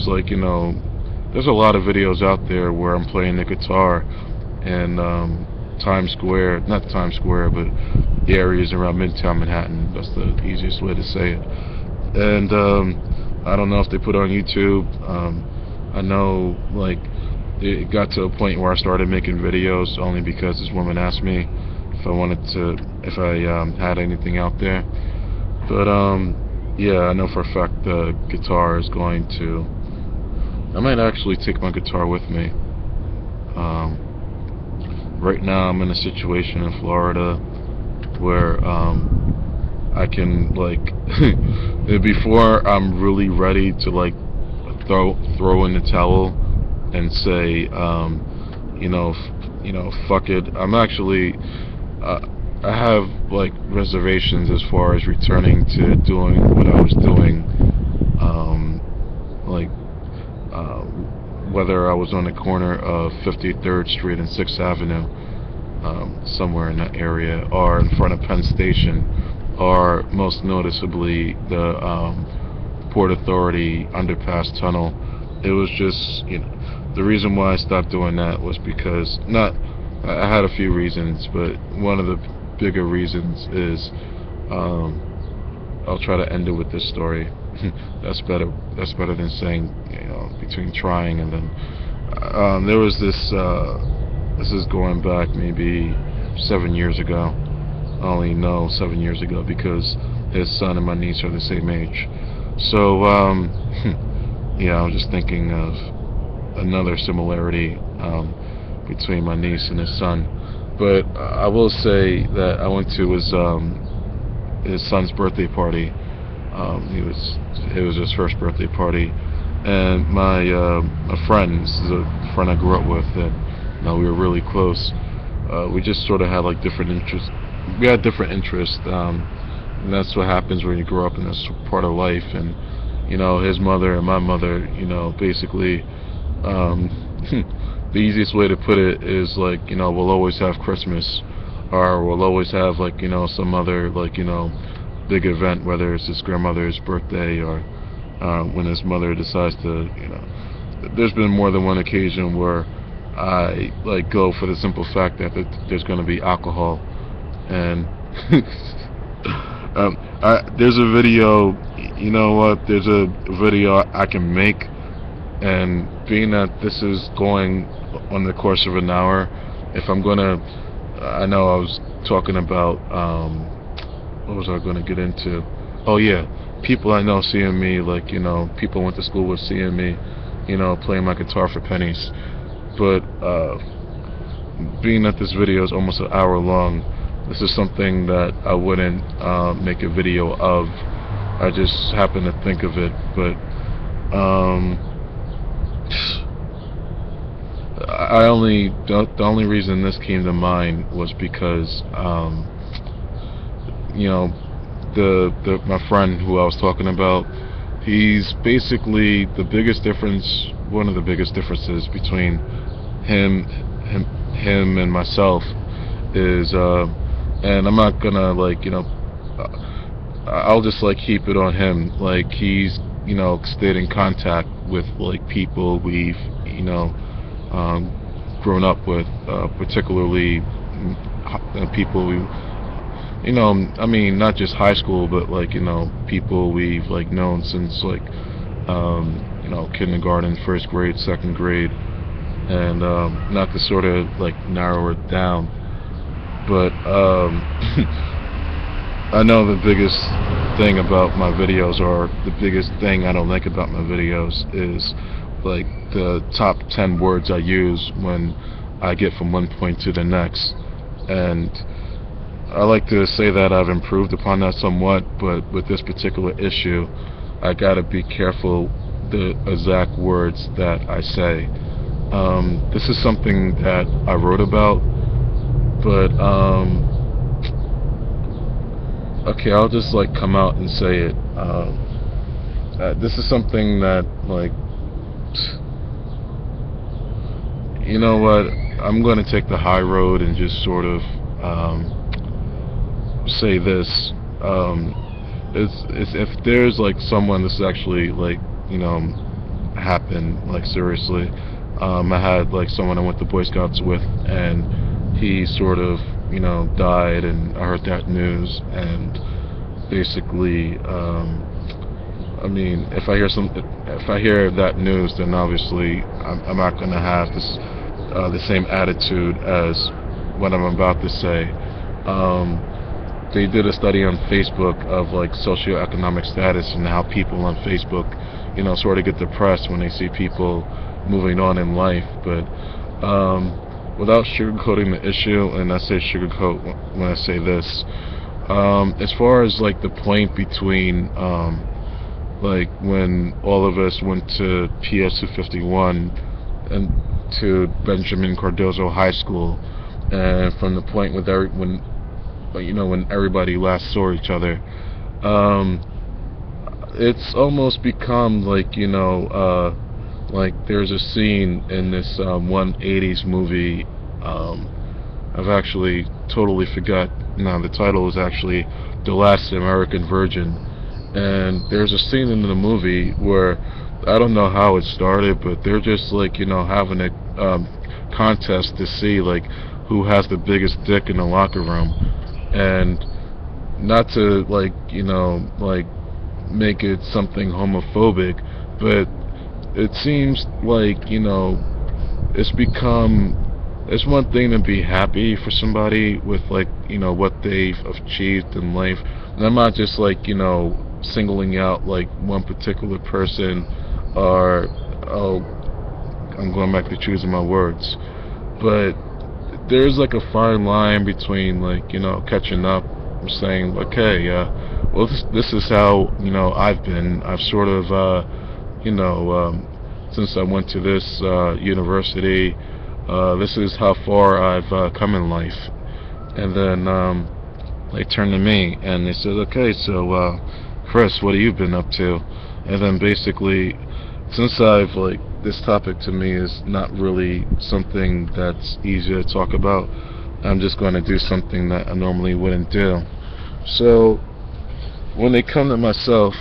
like, there's a lot of videos out there where I'm playing the guitar and Times Square, not Times Square, but the areas around Midtown Manhattan. That's the easiest way to say it. And I don't know if they put it on YouTube. I know, like, it got to a point where I started making videos only because this woman asked me if I had anything out there. But yeah, I know for a fact the guitar is going to. I might actually take my guitar with me. Right now I'm in a situation in Florida where I can, like, before I'm really ready to like throw in the towel and say, fuck it. I'm actually I have like reservations as far as returning to doing what I was doing, like whether I was on the corner of 53rd Street and 6th Avenue, somewhere in that area, or in front of Penn Station, or most noticeably the Port Authority underpass tunnel. It was just, the reason why I stopped doing that was because, I had a few reasons, but one of the bigger reasons is, I'll try to end it with this story. That's better than saying, between trying and then, there was this is going back maybe 7 years ago. I only know 7 years ago because his son and my niece are the same age. So, yeah, I was just thinking of another similarity between my niece and his son. But I will say that I went to his son's birthday party. It was his first birthday party, and my friend, this is a friend I grew up with, and we were really close. We just sort of had like different interests. We had different interests, and that's what happens when you grow up in this part of life. And his mother and my mother, basically, the easiest way to put it is like, we'll always have Christmas, or we'll always have like, some other like, big event, whether it's his grandmother's birthday or when his mother decides to, there's been more than one occasion where I like go for the simple fact that there's going to be alcohol. And there's a video, there's a video I can make, and being that this is going on the course of an hour, if I'm gonna, I know I was talking about, what was I gonna get into? oh yeah, people I know seeing me, like, people I went to school with seeing me, playing my guitar for pennies. But being that this video is almost an hour long, this is something that I wouldn't make a video of. I just happened to think of it. But the only reason this came to mind was because you know my friend who I was talking about, he's basically one of the biggest differences between him and myself is and I'm not gonna I'll just keep it on him. Like, he's stayed in contact with people we've grown up with, particularly people we I mean, not just high school, but people we've known since kindergarten, first grade, second grade. And not to sort of narrow it down, but I know the biggest thing about my videos, or the biggest thing I don't like about my videos, is the top 10 words I use when I get from one point to the next. And I like to say that I've improved upon that somewhat, but with this particular issue, I gotta be careful the exact words that I say. This is something that I wrote about, but okay, I'll just come out and say it. This is something that you know what, I'm going to take the high road and just sort of say this. If there's someone that's actually happened seriously. I had someone I went to Boy Scouts with, and he sort of died, and I heard that news. And basically I mean, if I hear that news, then obviously I'm not gonna have the same attitude as what I'm about to say. They did a study on Facebook of socioeconomic status, and how people on Facebook sort of get depressed when they see people moving on in life. But without sugarcoating the issue, and I say sugarcoat when I say this, as far as the point between when all of us went to PS 251 and to Benjamin Cardozo High School, and from the point when everybody last saw each other, it's almost become there's a scene in this one 80s movie. I've actually totally forgot. Now, the title is actually The Last American Virgin. And there's a scene in the movie where, I don't know how it started, but they're just having a contest to see who has the biggest dick in the locker room. And not to make it something homophobic, but it seems it's one thing to be happy for somebody with what they've achieved in life. And I'm not just singling out one particular person, or I'm going back to choosing my words, but there's a fine line between catching up and saying, okay, well, this is how I've sort of since I went to this university, this is how far I've come in life. And then they turned to me and they said, okay, so Chris, what have you been up to? And then basically, since this topic to me is not really something that's easy to talk about, I'm just going to do something that I normally wouldn't do. So when they come to myself,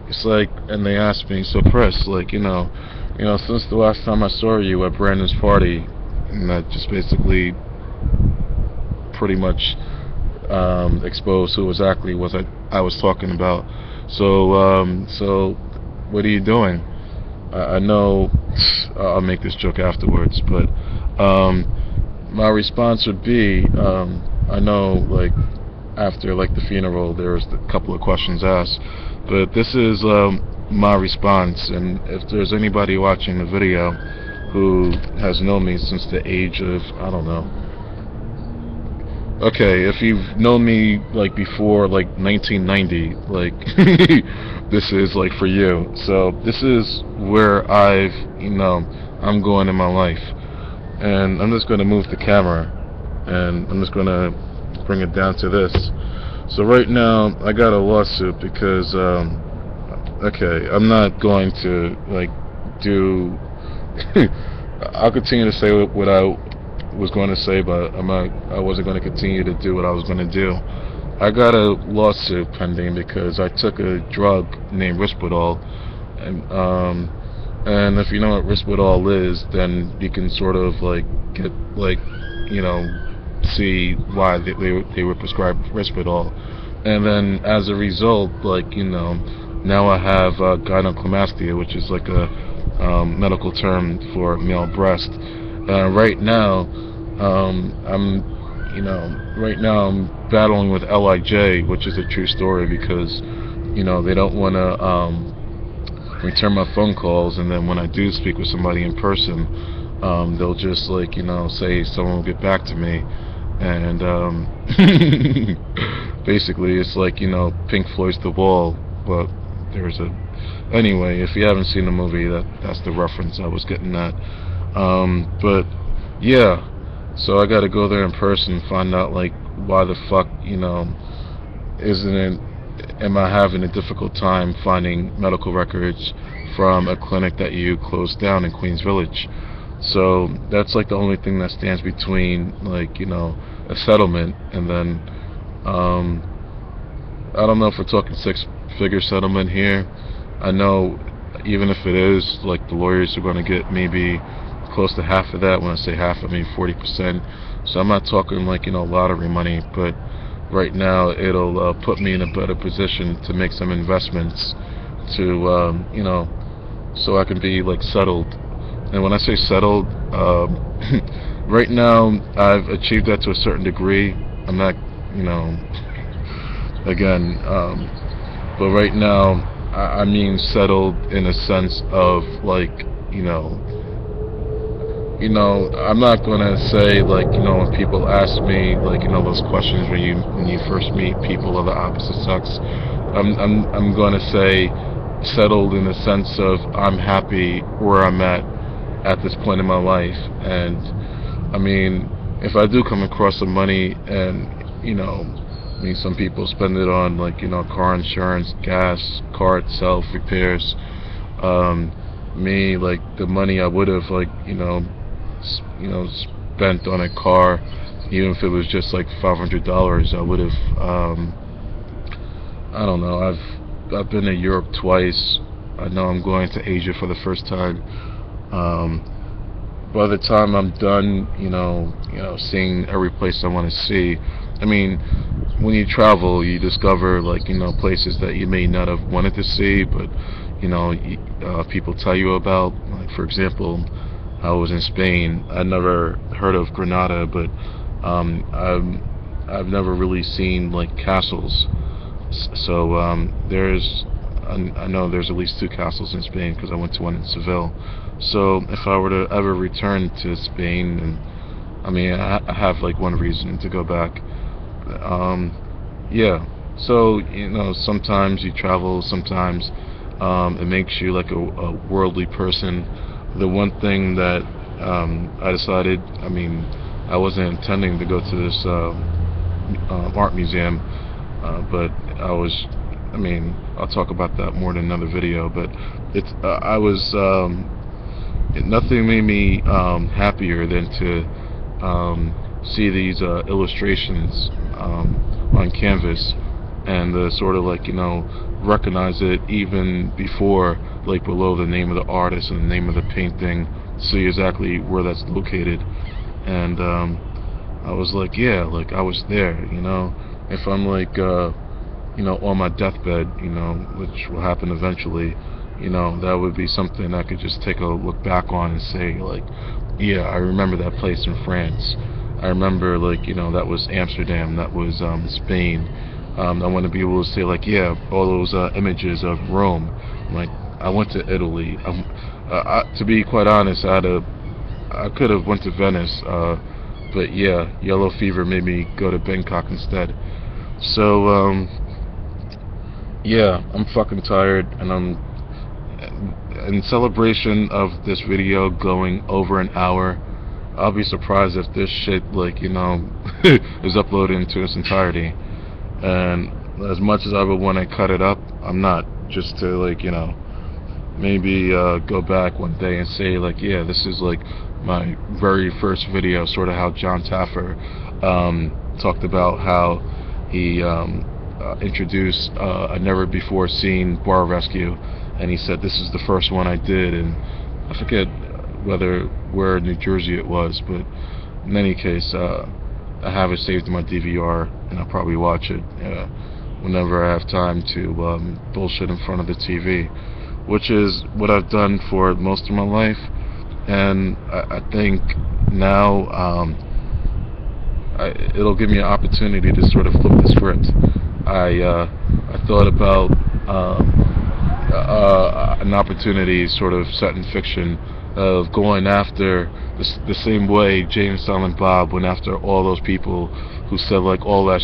it's and they ask me, so Chris, since the last time I saw you at Brandon's party, and that just basically pretty much exposed who exactly I was talking about. So what are you doing? I know I'll make this joke afterwards, but my response would be, I know after like the funeral, there was a couple of questions asked, but this is my response. And if there's anybody watching the video who has known me since the age of, I don't know, okay, if you've known me like before like 1990, like this is like for you. So this is where I'm going in my life, and I'm just going to move the camera, and I'm just going to bring it down to this. So right now I got a lawsuit because okay, I'm not going to like do I'll continue to say what I was going to say, but I wasn't going to continue to do what I was going to do. I got a lawsuit pending because I took a drug named Risperdal, and if you know what Risperdal is, then you can sort of like get like, you know, see why they were prescribed Risperdal. And then as a result, like, you know, now I have gynecomastia, which is like a medical term for male breast. Right now, I'm battling with LIJ, which is a true story, because, you know, they don't want to return my phone calls, and then when I do speak with somebody in person, they'll just, like, you know, say someone will get back to me. And basically it's like, you know, Pink Floyd's The Wall, but there's a, anyway, if you haven't seen the movie, that's the reference I was getting at. But yeah, so I gotta go there in person, find out like why the fuck, you know, am I having a difficult time finding medical records from a clinic that you closed down in Queens Village. So that's like the only thing that stands between, like, you know, a settlement and then I don't know if we're talking six-figure settlement here. I know even if it is, like, the lawyers are going to get maybe close to half of that. When I say half, I mean 40%. So I'm not talking like, you know, lottery money, but right now it'll put me in a better position to make some investments to you know, so I can be like settled. And when I say settled, right now I've achieved that to a certain degree. I'm not, you know, again, but right now I mean settled in a sense of like, you know, I'm not gonna say like, you know, when people ask me like, you know, those questions when you first meet people of the opposite sex, I'm gonna say settled in the sense of I'm happy where I'm at this point in my life. And I mean, if I do come across some money, and you know, I mean, some people spend it on like, you know, car insurance, gas, car itself, repairs. Me, like the money I would have like, you know, spent on a car, even if it was just like $500, I would have. I don't know. I've been to Europe twice. I know I'm going to Asia for the first time. By the time I'm done, you know, seeing every place I want to see. I mean, when you travel, you discover like, you know, places that you may not have wanted to see, but you know, people tell you about. Like, for example, I was in Spain. I never heard of Granada, but I've never really seen like castles. So I know there's at least 2 castles in Spain because I went to one in Seville. So if I were to ever return to Spain, and I mean, I have like one reason to go back. Yeah. So, you know, sometimes you travel, sometimes it makes you like a worldly person. The one thing that I decided, I mean, I wasn't intending to go to this art museum, but I mean, I'll talk about that more in another video. But nothing made me happier than to see these illustrations on canvas, and sort of like, you know, recognize it even before, like below the name of the artist and the name of the painting, see exactly where that's located. And I was like, yeah, like I was there, you know. If I'm like you know, on my deathbed, you know, which will happen eventually, you know, that would be something I could just take a look back on and say like, yeah, I remember that place in France. I remember, like, that was Amsterdam, that was Spain. I want to be able to say, like, yeah, all those images of Rome. Like, I went to Italy. To be quite honest, I could have went to Venice, but yeah, yellow fever made me go to Bangkok instead. So yeah, I'm fucking tired, and I'm in celebration of this video going over an hour. I'll be surprised if this shit, like, is uploaded into its entirety. And as much as I would want to cut it up, I'm not, just to, like, maybe go back one day and say, like, yeah, this is like my very first video, sort of how John Taffer talked about how he introduced a never before seen bar rescue, and he said this is the first one I did, and I forget where in New Jersey it was, but in any case, I have it saved in my DVR, and I'll probably watch it whenever I have time to bullshit in front of the TV, which is what I've done for most of my life. And I think now it'll give me an opportunity to sort of flip the script. I thought about an opportunity, sort of set in fiction, of going after the same way James Silent Bob went after all those people who said, like, all that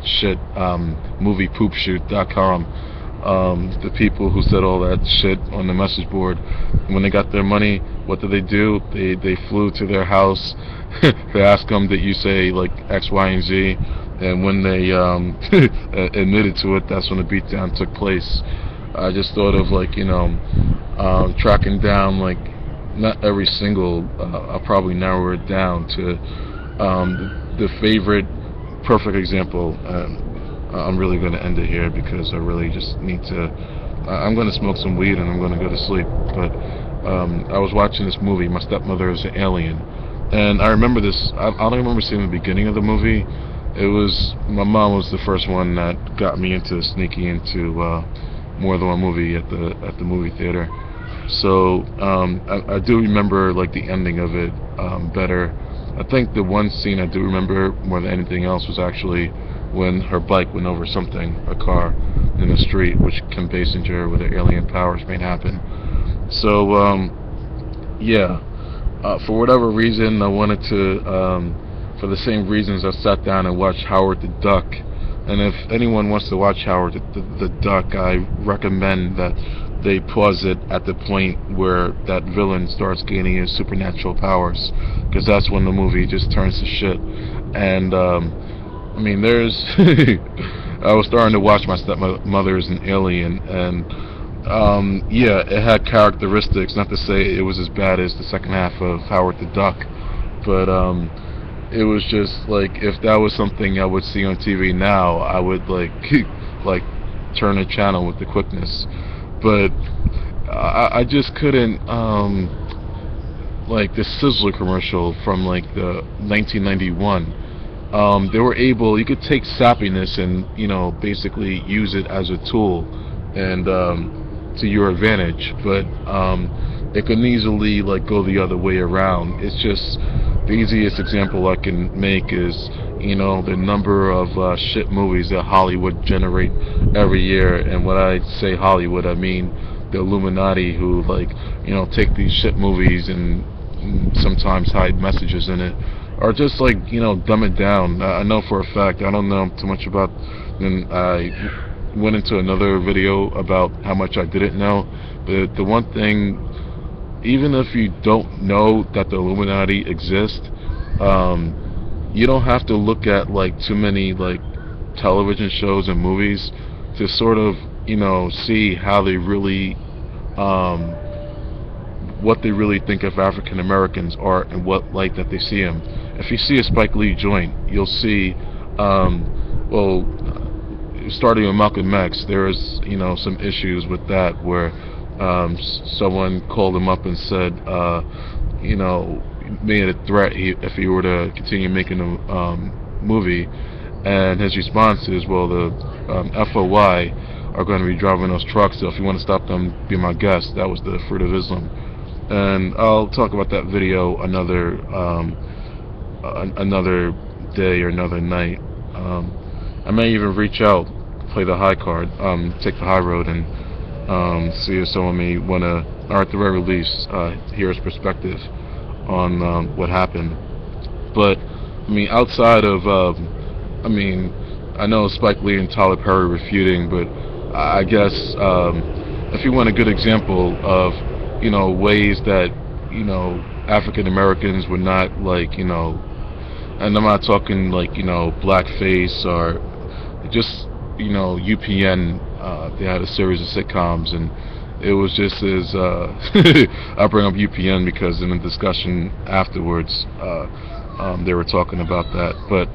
shit, moviepoopshoot.com. The people who said all that shit on the message board, when they got their money, what did? They flew to their house. They asked them, that you say, like, X, Y, and Z, and when they admitted to it, that's when the beatdown took place. I just thought of, like, tracking down, like, not every single, I'll probably narrow it down to the favorite, perfect example. I'm really going to end it here because I really just need to, I'm going to smoke some weed and I'm going to go to sleep. But I was watching this movie, My Stepmother is an Alien, and I remember this, I don't remember seeing the beginning of the movie. It was, my mom was the first one that got me into sneaking into more than one movie at the movie theater. So I do remember, like, the ending of it better. I think the one scene I do remember more than anything else was actually when her bike went over something, a car in the street, which Kim Basinger with her alien powers made happen. So yeah, for whatever reason, I wanted to, for the same reasons, I sat down and watched Howard the Duck. And if anyone wants to watch Howard the Duck, I recommend that they pause it at the point where that villain starts gaining his supernatural powers, because that's when the movie just turns to shit. And I mean, there's I was starting to watch My Stepmother is an Alien, and yeah, it had characteristics, not to say it was as bad as the second half of Howard the Duck, but it was just like, if that was something I would see on TV now, I would like turn a channel with the quickness. But I just couldn't, like the Sizzler commercial from, like, the 1991. They were able, you could take sappiness and, basically use it as a tool and to your advantage, but it can easily, like, go the other way around. It's just, the easiest example I can make is, the number of shit movies that Hollywood generate every year. And when I say Hollywood, I mean the Illuminati, who, like, take these shit movies and sometimes hide messages in it, or just, like, dumb it down. I know for a fact, I don't know too much about, and I went into another video about how much I didn't know, but the one thing, even if you don't know that the Illuminati exist, you don't have to look at, like, too many, like, television shows and movies to sort of, see how they really, what they really think of African Americans are and what light that they see them. If you see a Spike Lee joint, you'll see, well, starting with Malcolm X, there's, some issues with that, where someone called him up and said, made a threat if he were to continue making a movie, and his response is, well, the FOI are going to be driving those trucks, so if you want to stop them, be my guest. That was the Fruit of Islam. And I'll talk about that video another another day or another night. I may even reach out, play the high card, take the high road, and see if someone may want to, or at the very least, hear his perspective on what happened. But I mean, outside of, I mean, I know Spike Lee and Tyler Perry refuting, but I guess if you want a good example of, ways that, African Americans were not like, and I'm not talking like, blackface or just, UPN. They had a series of sitcoms, and it was just as I bring up UPN because in the discussion afterwards, they were talking about that. But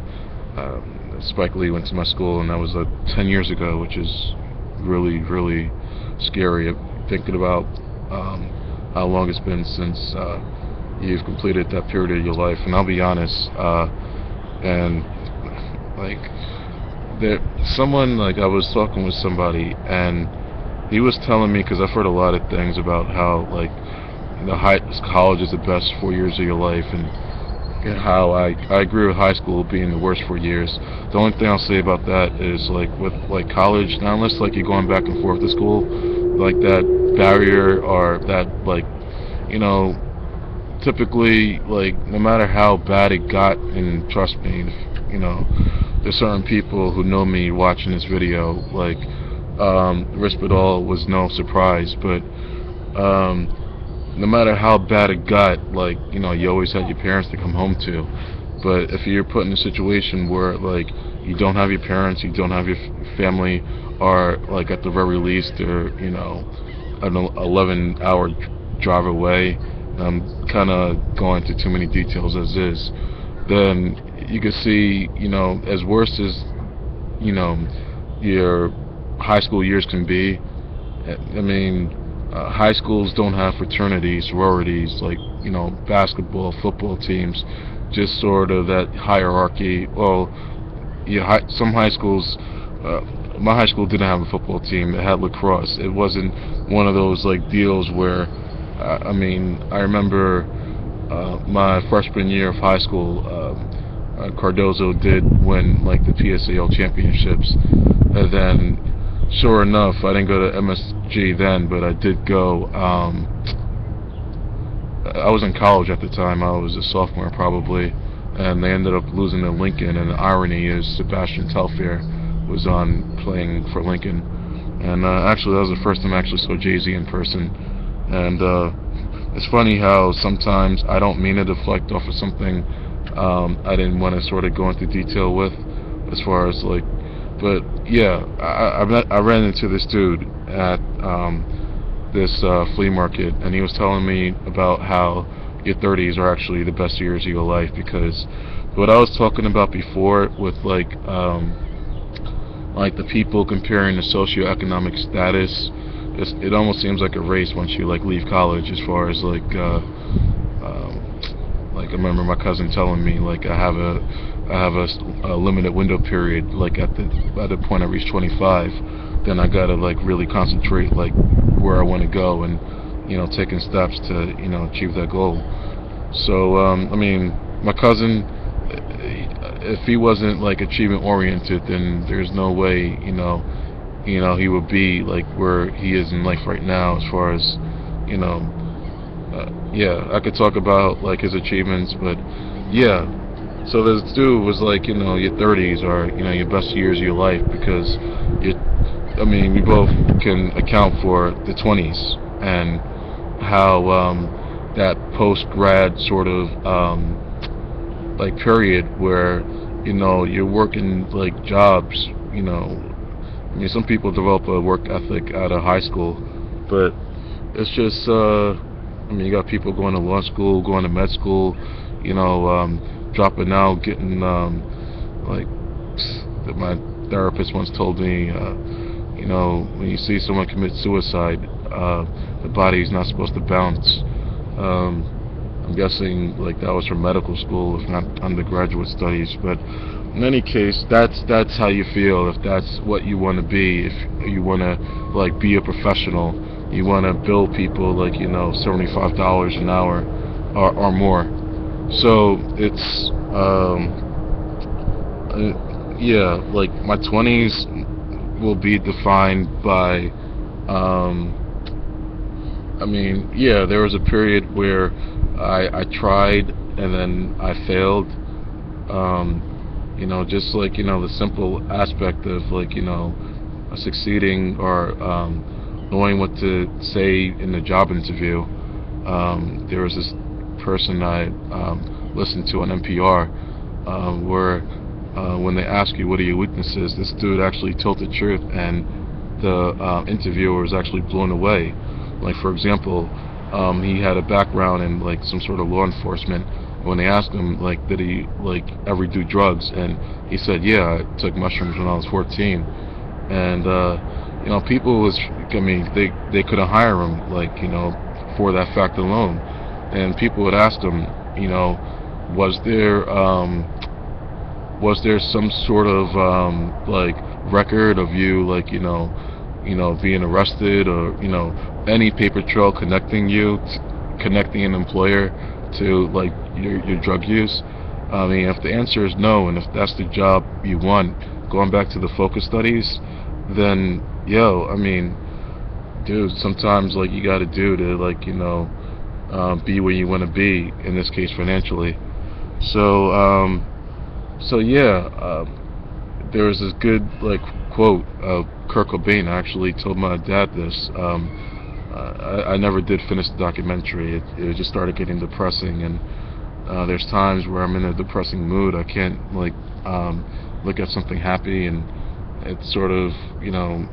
Spike Lee went to my school, and that was 10 years ago, which is really, really scary. Thinking about how long it's been since you've completed that period of your life. And I'll be honest, and like, I was talking with somebody, and he was telling me, because I've heard a lot of things about how like college is the best 4 years of your life, and how I agree with high school being the worst 4 years. The only thing I'll say about that is like with like college, not unless like you're going back and forth to school, like that barrier or that like, typically like no matter how bad it got, and trust me, there's certain people who know me watching this video, like Risperdal was no surprise, but no matter how bad it got, like, you always had your parents to come home to. But if you're put in a situation where like you don't have your parents, you don't have your family, or like at the very least they're, an 11-hour drive away, I'm kind of going into too many details as is, then you can see, as worse as, your high school years can be. I mean, high schools don't have fraternities, sororities, like, basketball, football teams, just sort of that hierarchy. Well, some high schools, my high school didn't have a football team. It had lacrosse. It wasn't one of those like deals where, I mean, I remember my freshman year of high school, Cardozo did win like the PSAL championships, and then sure enough, I didn't go to MSG then, but I did go. I was in college at the time. I was a sophomore probably, and they ended up losing to Lincoln. And the irony is, Sebastian Telfair was on playing for Lincoln, and actually that was the first time I actually saw Jay-Z in person. And it's funny how sometimes I don't mean to deflect off of something I didn't want to sort of go into detail with, as far as like, but yeah, I ran into this dude at this flea market, and he was telling me about how your 30s are actually the best years of your life, because what I was talking about before with like the people comparing the socioeconomic status, it almost seems like a race once you like leave college, as far as like I remember my cousin telling me like I have a limited window period, like at the point I reach 25, then I gotta like really concentrate like where I want to go, and taking steps to achieve that goal. So I mean, my cousin, if he wasn't like achievement oriented, then there's no way he would be like where he is in life right now, as far as yeah, I could talk about like his achievements, but yeah. So this dude was like, your 30s are your best years of your life, because I mean, we both can account for the 20s and how that post-grad sort of like period where you're working like jobs. I mean, some people develop a work ethic out of high school, but it's just I mean, you got people going to law school, going to med school, dropping out, getting like my therapist once told me, when you see someone commit suicide, the body's not supposed to bounce. I'm guessing like that was from medical school, if not undergraduate studies. But in any case, that's how you feel. If that's what you want to be, if you want to like be a professional, you want to bill people like $75 an hour or more. So it's Yeah, like my 20s will be defined by, um, I mean, yeah, there was a period where I tried and then I failed. Just like, the simple aspect of like, succeeding or knowing what to say in the job interview. There was this person I listened to on NPR where when they ask you what are your weaknesses, this dude actually told the truth, and the interviewer was actually blown away. Like, for example, he had a background in like some sort of law enforcement. When they asked him like, did he like ever do drugs, and he said, yeah, I took mushrooms when I was 14. And people was, I mean, they couldn't hire him, like, for that fact alone. And people would ask him, was there some sort of like record of you, like, being arrested, or any paper trail connecting connecting an employer to like your drug use? I mean, if the answer is no, and if that's the job you want, going back to the focus studies, then I mean, dude, sometimes like you got to do to like be where you want to be. In this case, financially. So yeah, there was this good like quote of Kurt Cobain. I actually told my dad this. I never did finish the documentary. It just started getting depressing, and there's times where I'm in a depressing mood. I can't like look at something happy, and it's sort of,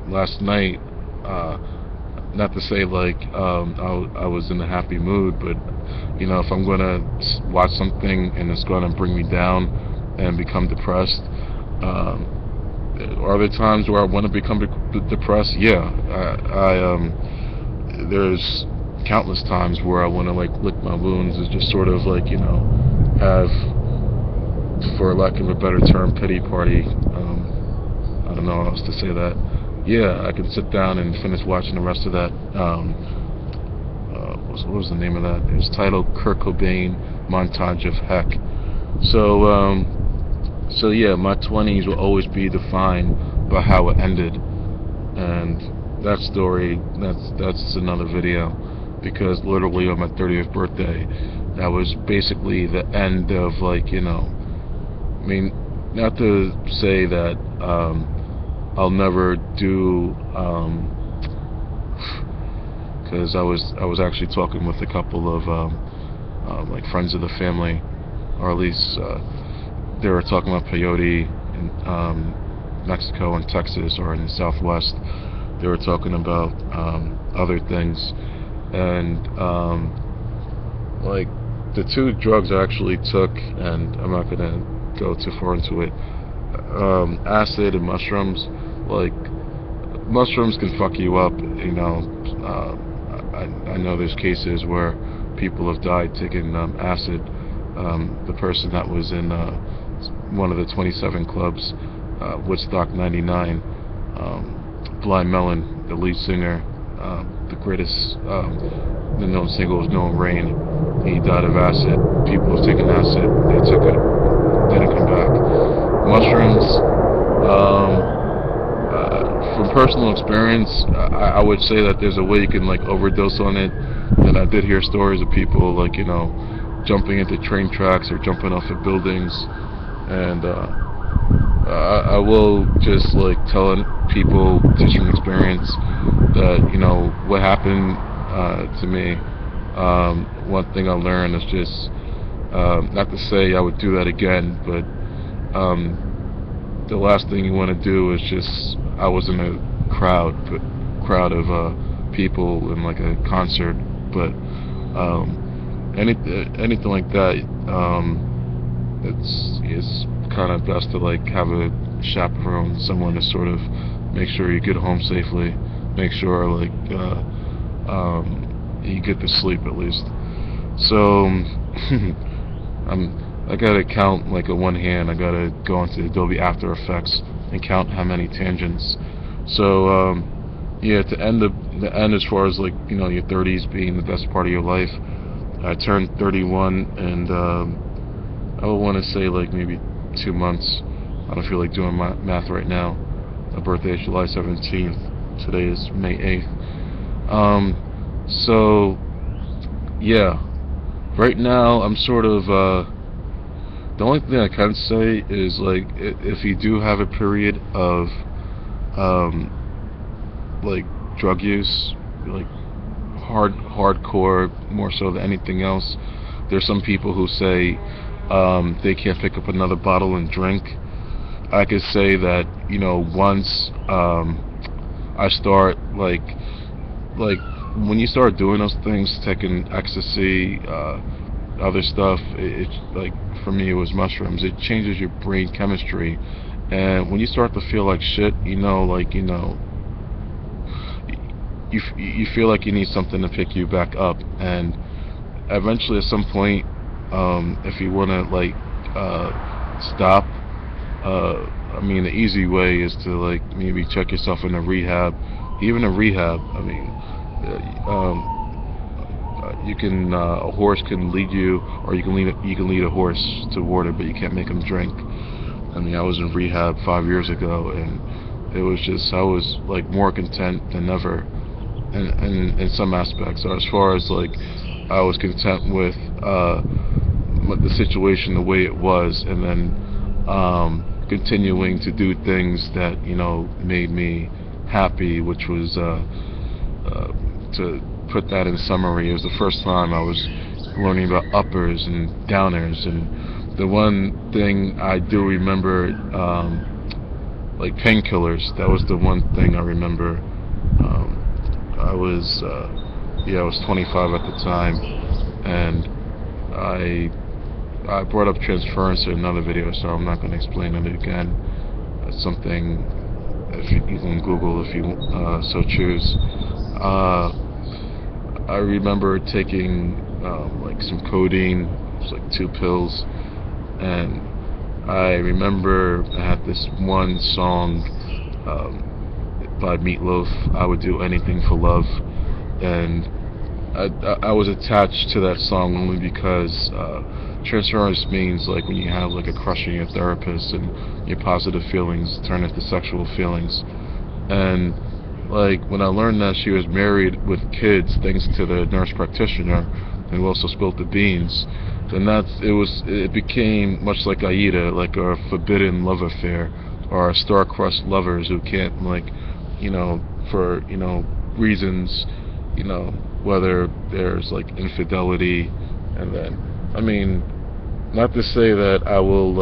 last night, not to say like I was in a happy mood, but if I'm gonna watch something and it's gonna bring me down and become depressed, are there times where I want to become depressed? Yeah, there's countless times where I want to like lick my wounds and just sort of like have, for lack of a better term, pity party. I don't know how else to say that. Yeah, I could sit down and finish watching the rest of that. What was the name of that? It was titled Kurt Cobain Montage of Heck. So yeah, my 20s will always be defined by how it ended, and that story, that's another video, because literally on my 30th birthday, that was basically the end of like, I mean, not to say that I'll never do, because I was actually talking with a couple of like friends of the family, or at least they were talking about peyote in Mexico and Texas, or in the Southwest. They were talking about other things, and like the two drugs I actually took, and I'm not gonna go too far into it. Acid and mushrooms. Like, mushrooms can fuck you up. I know there's cases where people have died taking acid. The person that was in one of the 27 clubs, Woodstock '99, Blind Melon, the lead singer, the greatest, the known single is No Rain. He died of acid. People have taken acid, they took it, didn't come back. Mushrooms, from personal experience, I would say that there's a way you can like overdose on it. And I did hear stories of people like, jumping into train tracks or jumping off of buildings. And I will just like tell people just from experience that what happened to me. One thing I learned is just not to say I would do that again, but the last thing you want to do is just, I was in a crowd of people in like a concert, but anything like that, it's kind of best to like have a chaperone, someone to sort of make sure you get home safely, make sure like you get to sleep at least. So I gotta count like a one hand. I gotta go into Adobe After Effects and count how many tangents. So yeah, to end the end as far as like your 30s being the best part of your life, I turned 31, and I would want to say like maybe 2 months. I don't feel like doing my math right now. My birthday is July 17th. Today is May 8th. So yeah, right now I'm sort of the only thing I can say is like if you do have a period of um, like drug use, like hardcore, more so than anything else. There's some people who say they can't pick up another bottle and drink. I could say that once I start like when you start doing those things, taking ecstasy, other stuff, it like for me it was mushrooms. It changes your brain chemistry, and when you start to feel like shit, you feel like you need something to pick you back up, and eventually at some point, if you want to stop, I mean the easy way is to like maybe check yourself in a rehab. Even a rehab, I mean, you can a horse can lead you, or you can lead a horse to water, but you can't make him drink. I mean, I was in rehab 5 years ago, and it was just I was like more content than ever, in some aspects. Or as far as like I was content with the situation the way it was, and then continuing to do things that made me happy, which was to put that in summary. It was the first time I was learning about uppers and downers, and the one thing I do remember, like painkillers. That was the one thing I remember. I was I was 25 at the time, and I brought up transference in another video, so I'm not going to explain it again. It's something if you can Google if you so choose. I remember taking like some codeine. It was like 2 pills, and I remember I had this one song by Meatloaf, "I Would Do Anything for Love," and I was attached to that song only because transference means like when you have like a crush on your therapist and your positive feelings turn into sexual feelings. And like when I learned that she was married with kids thanks to the nurse practitioner, and also spilled the beans, then it became much like Aida, like a forbidden love affair, or star-crossed lovers who can't for reasons, whether there's like infidelity. And then I mean, not to say that I will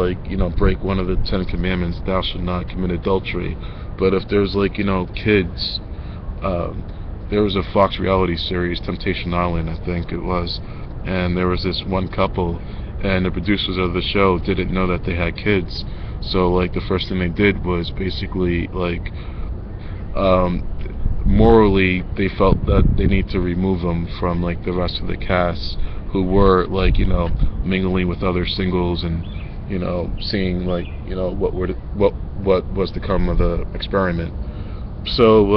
break one of the 10 commandments, thou shalt not commit adultery, but if there's kids, there was a Fox reality series, Temptation Island I think it was, and there was this one couple, and the producers of the show didn't know that they had kids. So like the first thing they did was basically morally they felt that they need to remove them from like the rest of the cast, who were mingling with other singles, and seeing what was to come of the experiment. So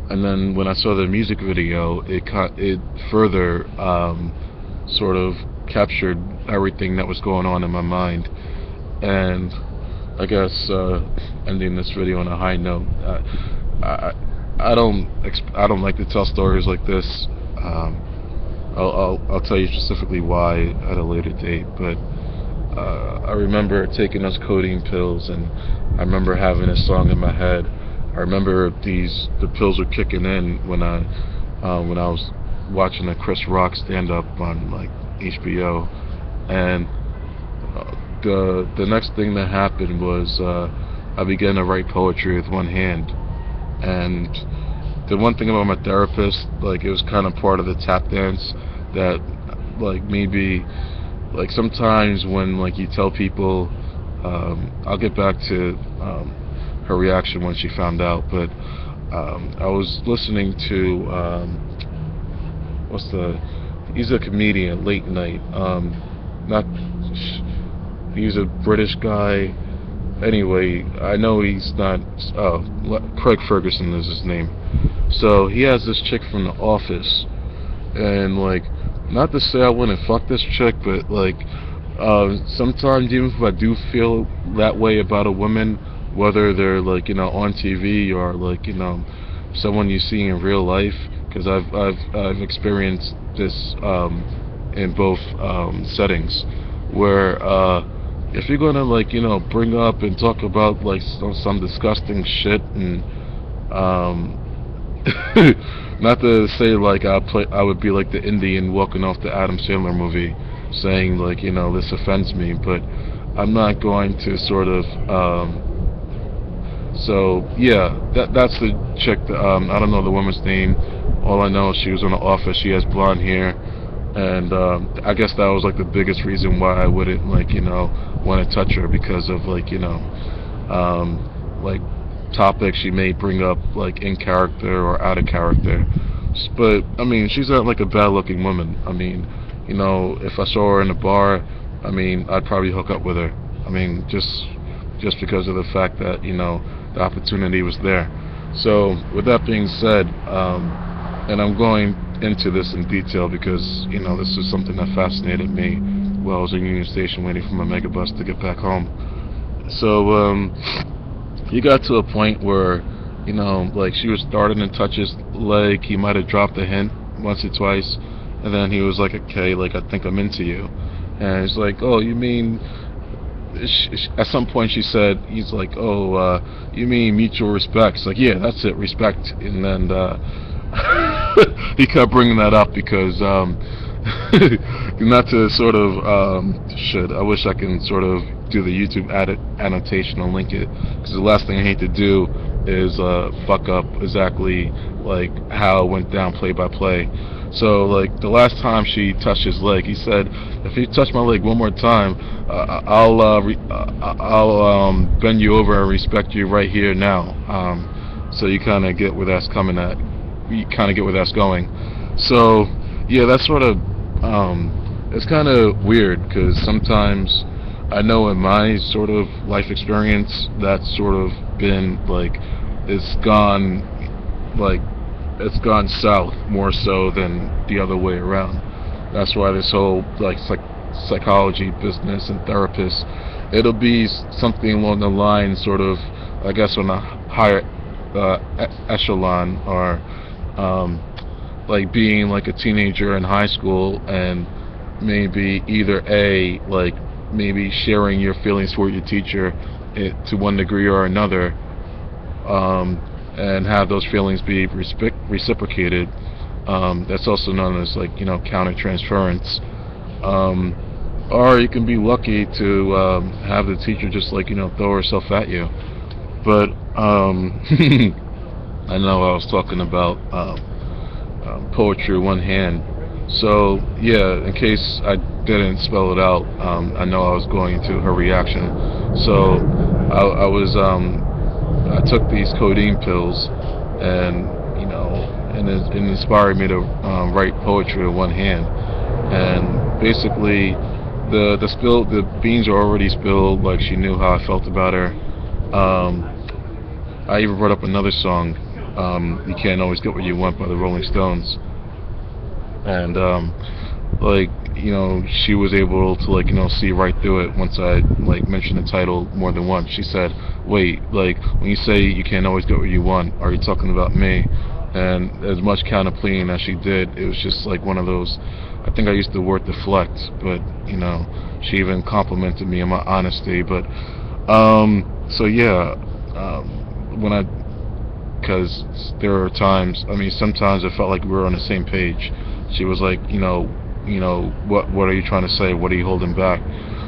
and then when I saw the music video, it further sort of captured everything that was going on in my mind. And I guess ending this video on a high note, I don't like to tell stories like this. I'll tell you specifically why at a later date, but I remember taking those codeine pills, and I remember having a song in my head. I remember the pills were kicking in when I was watching a Chris Rock stand-up on like HBO, and the next thing that happened was I began to write poetry with one hand. And the one thing about my therapist, it was kind of part of the tap dance, that maybe sometimes when you tell people, I'll get back to her reaction when she found out, but I was listening to he's a comedian, late night, he's a British guy. Anyway, I know he's not. Craig Ferguson is his name. So he has this chick from The Office, and not to say I wouldn't fuck this chick, but Sometimes even if I do feel that way about a woman, whether they're like on TV or like someone you see in real life, because I've experienced this in both settings, where if you're gonna like bring up and talk about like some disgusting shit and um, not to say like I would be like the Indian walking off the Adam Sandler movie, saying like this offends me, but I'm not going to sort of. So yeah, that's the chick. I don't know the woman's name. All I know is she was on The Office. She has blonde hair, and I guess that was like the biggest reason why I wouldn't like want to touch her, because of like like topics she may bring up like in character or out of character. But I mean, she's not like a bad-looking woman. I mean, if I saw her in a bar, I mean, I'd probably hook up with her. I mean, just because of the fact that the opportunity was there. So with that being said, and I'm going into this in detail because this is something that fascinated me while I was in Union Station waiting for my megabus to get back home. So he got to a point where like she was starting to touch his leg. He might have dropped a hint once or twice, and then he was like, okay, like, I think I'm into you. And he's like, oh, you mean, at some point she said, he's like, oh, you mean mutual respect? It's like, yeah, that's it, respect. And then he kept bringing that up because not to sort of I wish I can sort of do the YouTube annotation and link it, because the last thing I hate to do is fuck up exactly like how it went down play by play. So like the last time she touched his leg, he said, if you touch my leg one more time, I'll bend you over and respect you right here now. So you kind of get where that's coming at. You kind of get where that's going. So yeah, that's sort of it's kind of weird, because sometimes I know in my sort of life experience that's sort of been like it's gone like it's gone south more so than the other way around. That's why this whole like psychology business and therapists, it'll be something along the line, sort of, I guess, on a higher echelon, or like being like a teenager in high school and maybe either like maybe sharing your feelings for your teacher to one degree or another, and have those feelings be reciprocated. That's also known as like countertransference. Or you can be lucky to have the teacher just like throw herself at you. But I know I was talking about poetry one hand. So yeah, in case I didn't spell it out, I know I was going to her reaction. So I was I took these codeine pills, and and it inspired me to write poetry with one hand. And basically, the beans are already spilled. Like, she knew how I felt about her. I even brought up another song, "You Can't Always Get What You Want" by the Rolling Stones, and like she was able to like see right through it once I like mentioned the title more than once. She said, "Wait, like when you say you can't always get what you want, are you talking about me?" And as much counterpleading as she did, it was just like one of those. I think I used the word deflect, but she even complimented me on my honesty. But so yeah, because there are times, I mean, sometimes I felt like we were on the same page. She was like, what are you trying to say? What are you holding back?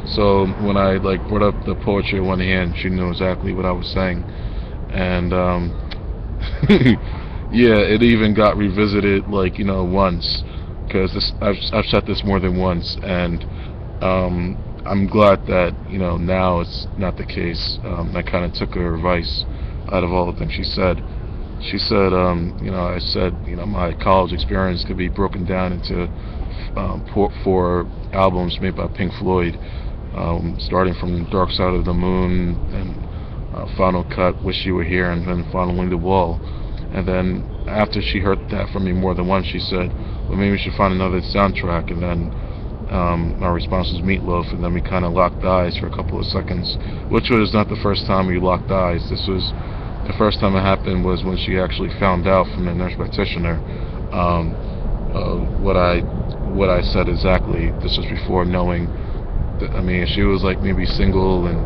So when I like brought up the poetry in one hand, she knew exactly what I was saying. And yeah, it even got revisited like once, because I've said this more than once, and I'm glad that now it's not the case. I kind of took her advice out of all the things she said. She said, I said, my college experience could be broken down into 4 albums made by Pink Floyd, starting from Dark Side of the Moon, and Final Cut, Wish You Were Here, and then Following the Wall. And then after she heard that from me more than once, she said, well, maybe we should find another soundtrack. And then my response was meatloaf, and then we kind of locked eyes for a couple of seconds, which was not the first time we locked eyes. This was the first time it happened was when she actually found out from the nurse practitioner um, what I said exactly. This was before knowing. I mean, she was like maybe single, and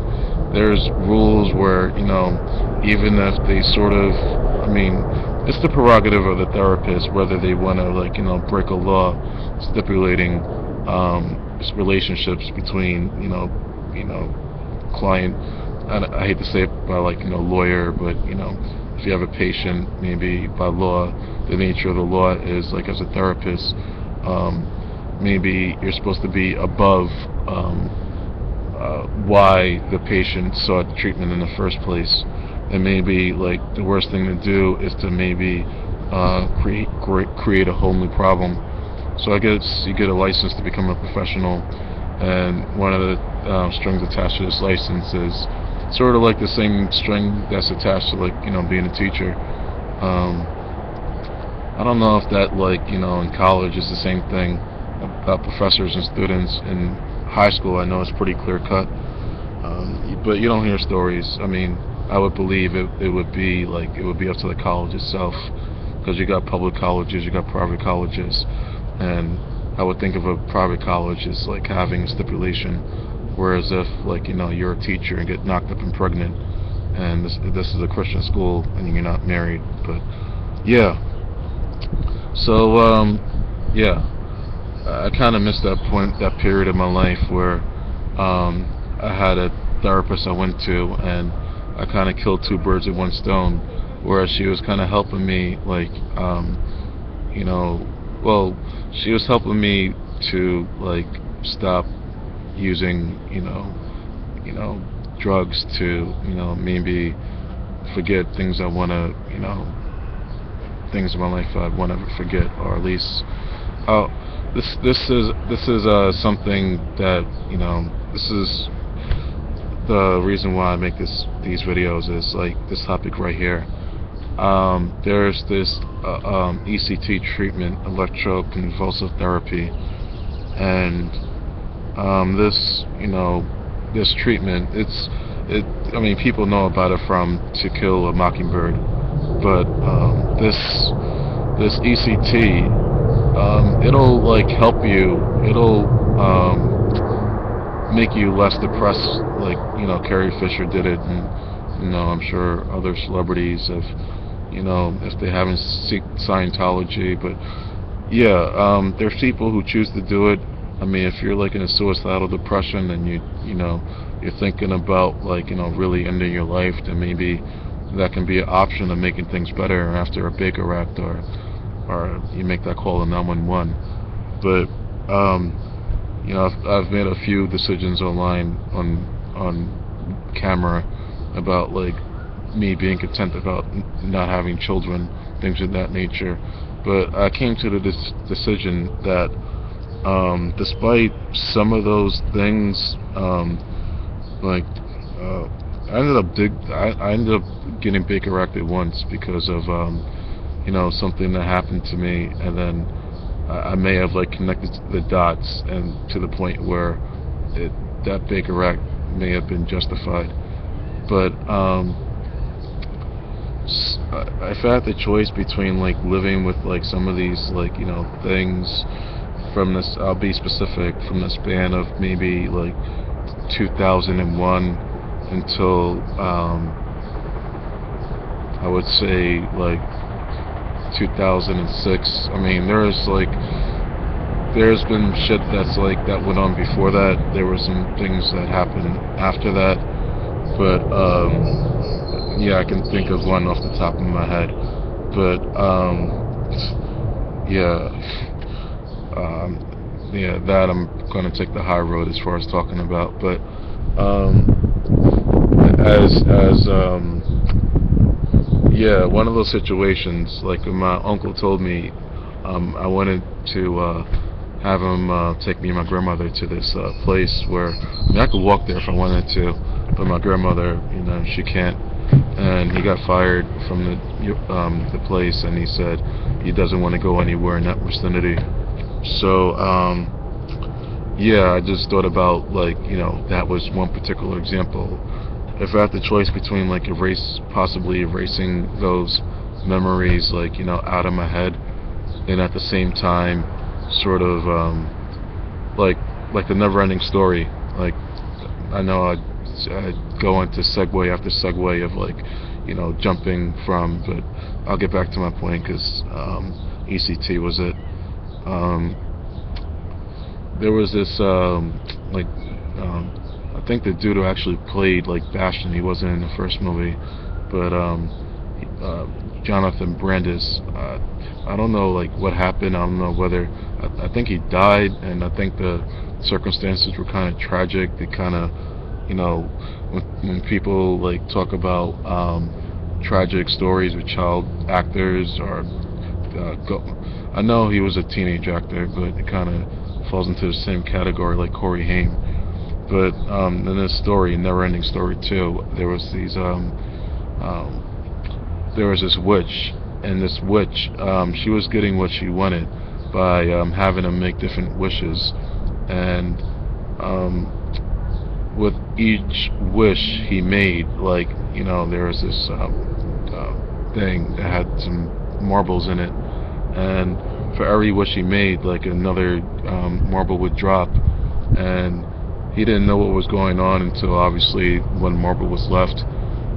there's rules where, even if they sort of, I mean, it's the prerogative of the therapist whether they want to, like, break a law stipulating relationships between, client. I hate to say it by, like, lawyer, but if you have a patient, maybe by law, the nature of the law is, like, as a therapist, maybe you're supposed to be above why the patient sought treatment in the first place, and maybe, like, the worst thing to do is to maybe create a whole new problem. So I guess you get a license to become a professional, and one of the strings attached to this license is sort of like the same string that's attached to, like, being a teacher. I don't know if that, like, in college is the same thing about professors and students. In high school, I know it's pretty clear cut, but you don't hear stories. I mean, I would believe it would be up to the college itself, because you got public colleges, you got private colleges, and I would think of a private college as like having a stipulation, whereas if, like, you're a teacher and get knocked up and pregnant, and this is a Christian school and you're not married. But yeah, so yeah, I kind of missed that period of my life where I had a therapist I went to, and I kind of killed two birds with one stone. Whereas she was kind of helping me, like, well, she was helping me to, like, stop using, drugs, to, maybe forget things I want to, things in my life I want to forget, or at least, this is something that, this is the reason why I make these videos, is like this topic right here. There's this ECT treatment, electroconvulsive therapy, and this treatment, I mean, people know about it from To Kill a Mockingbird, but this ECT, it'll, like, help you. It'll make you less depressed, like, Carrie Fisher did it, and I'm sure other celebrities have, if they haven't seen Scientology. But yeah, there's people who choose to do it. I mean, if you're, like, in a suicidal depression and you're thinking about, like, really ending your life, then maybe that can be an option of making things better after a Baker Act, or you make that call to 911. But I've made a few decisions online on camera about, like, me being content about not having children, things of that nature. But I came to the decision that despite some of those things, like, I ended up getting Baker acted once because of something that happened to me, and then I may have, like, connected the dots, and to the point where that Baker Act may have been justified. But if I had the choice between, like, living with, like, some of these, like, things from this, I'll be specific, from the span of maybe, like, 2001 until I would say, like, 2006. I mean, there's been shit that's, like, that went on before that. There were some things that happened after that, but yeah, I can think of one off the top of my head. But yeah, that I'm gonna take the high road as far as talking about. But yeah, one of those situations, like, when my uncle told me, I wanted to have him take me and my grandmother to this place where, I mean, I could walk there if I wanted to, but my grandmother, she can't. And he got fired from the place, and he said he doesn't want to go anywhere in that vicinity. So yeah, I just thought about, like, that was one particular example. If I had the choice between, like, possibly erasing those memories, like, out of my head, and at the same time, sort of, like the never-ending story. Like, I know I go into segue after segue of, like, jumping from, but I'll get back to my point because ECT was it. Um, there was this I think the dude who actually played, like, Bastion, he wasn't in the first movie, but Jonathan Brandis. I don't know, like, what happened. I don't know whether I think he died, and I think the circumstances were kind of tragic. They kind of, when people, like, talk about tragic stories with child actors, or I know he was a teenage actor, but it kind of falls into the same category, like Corey Haim. But in this story, Never-Ending Story 2, there was this witch, and this witch, she was getting what she wanted by having him make different wishes, and with each wish he made, like, there was this thing that had some marbles in it, and for every wish he made, like, another marble would drop, and he didn't know what was going on until obviously one marble was left,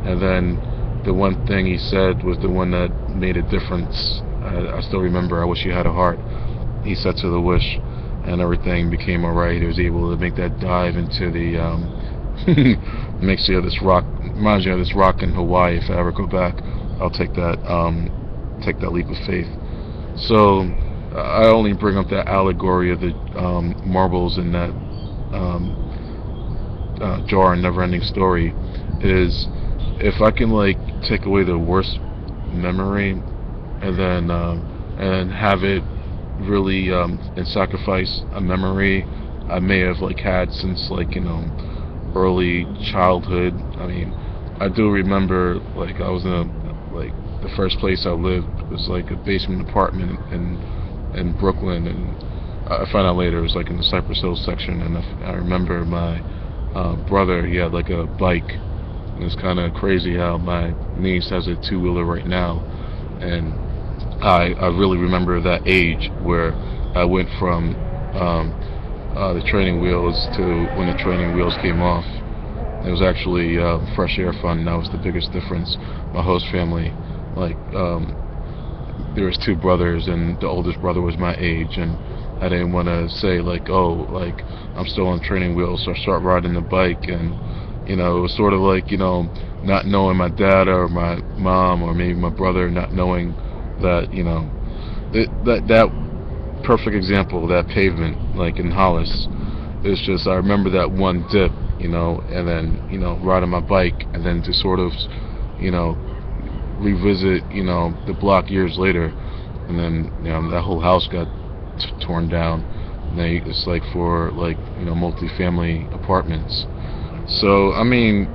and then the one thing he said was the one that made a difference. I still remember, "I wish you had a heart," he said to the wish, and everything became alright. He was able to make that dive into the makes you of this rock, reminds you of this rock in Hawaii. If I ever go back, I'll take that leap of faith. So I only bring up that allegory of the marbles in that jar in Never-Ending Story is, if I can, like, take away the worst memory, and then have it really and sacrifice a memory I may have, like, had since, like, early childhood. I mean, I do remember, like, I was in like, the first place I lived was like a basement apartment in Brooklyn, and I found out later it was like in the Cypress Hills section, and I remember my brother, he had like a bike, and it's kind of crazy how my niece has a two-wheeler right now, and I really remember that age where I went from the training wheels to when the training wheels came off. It was actually Fresh Air Fund. That was the biggest difference. My host family, like, there was two brothers, and the oldest brother was my age, and I didn't want to say, like, oh, like, I'm still on training wheels, so I start riding the bike, and it was sort of like, not knowing my dad or my mom or maybe my brother, not knowing that, that perfect example, that pavement, like in Hollis, it's just, I remember that one dip, and then, riding my bike, and then to sort of, revisit, the block years later, and then, that whole house got torn down, and it's like for, like, multi-family apartments. So, I mean,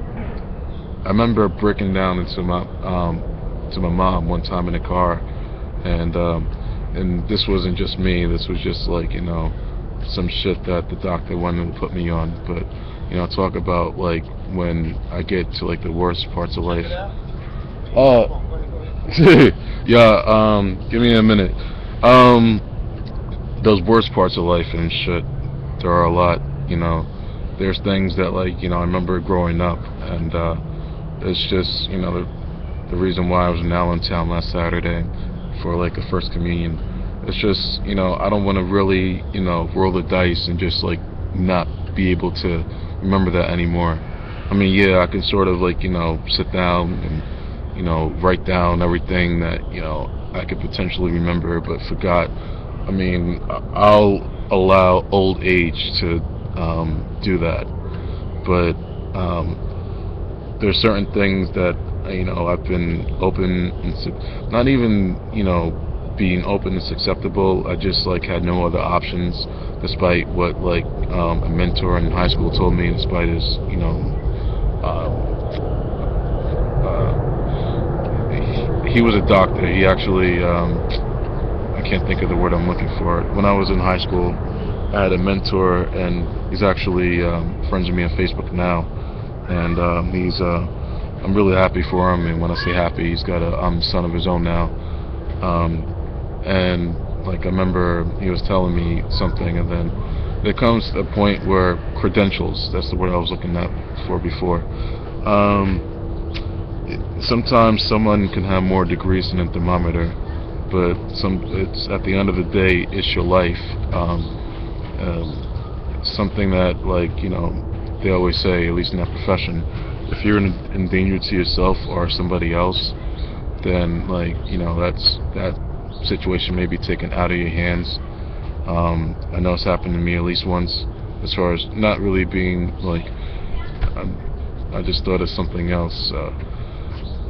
I remember breaking down into my mom one time in a car, and this wasn't just me, this was just like, some shit that the doctor wanted to put me on. But, talk about, like, when I get to, like, the worst parts of life. Yeah, give me a minute. Those worst parts of life and shit, there are a lot, there's things that, like, I remember growing up, and it's just, the reason why I was in Allentown last Saturday for, like, a first communion. It's just, I don't want to really, roll the dice and just, like, not be able to remember that anymore. I mean, yeah, I can sort of, like, sit down and, write down everything that, I could potentially remember but forgot. I mean, I'll allow old age to do that, but there's certain things that, I've been open and not even, being open is acceptable. I just, like, had no other options, despite what, like, a mentor in high school told me, despite his, he was a doctor. He actually, I can't think of the word I'm looking for. When I was in high school, I had a mentor, and he's actually friends with me on Facebook now, and I'm really happy for him. And when I say happy, he's got a son of his own now, and like I remember he was telling me something, and then there comes a point where credentials, that's the word I was looking at for before. Sometimes someone can have more degrees than a thermometer, but it's at the end of the day, it's your life. Something that, like, they always say, at least in that profession, if you're in danger to yourself or somebody else, then, like, that situation may be taken out of your hands. I know it's happened to me at least once, as far as not really being like, I just thought of something else.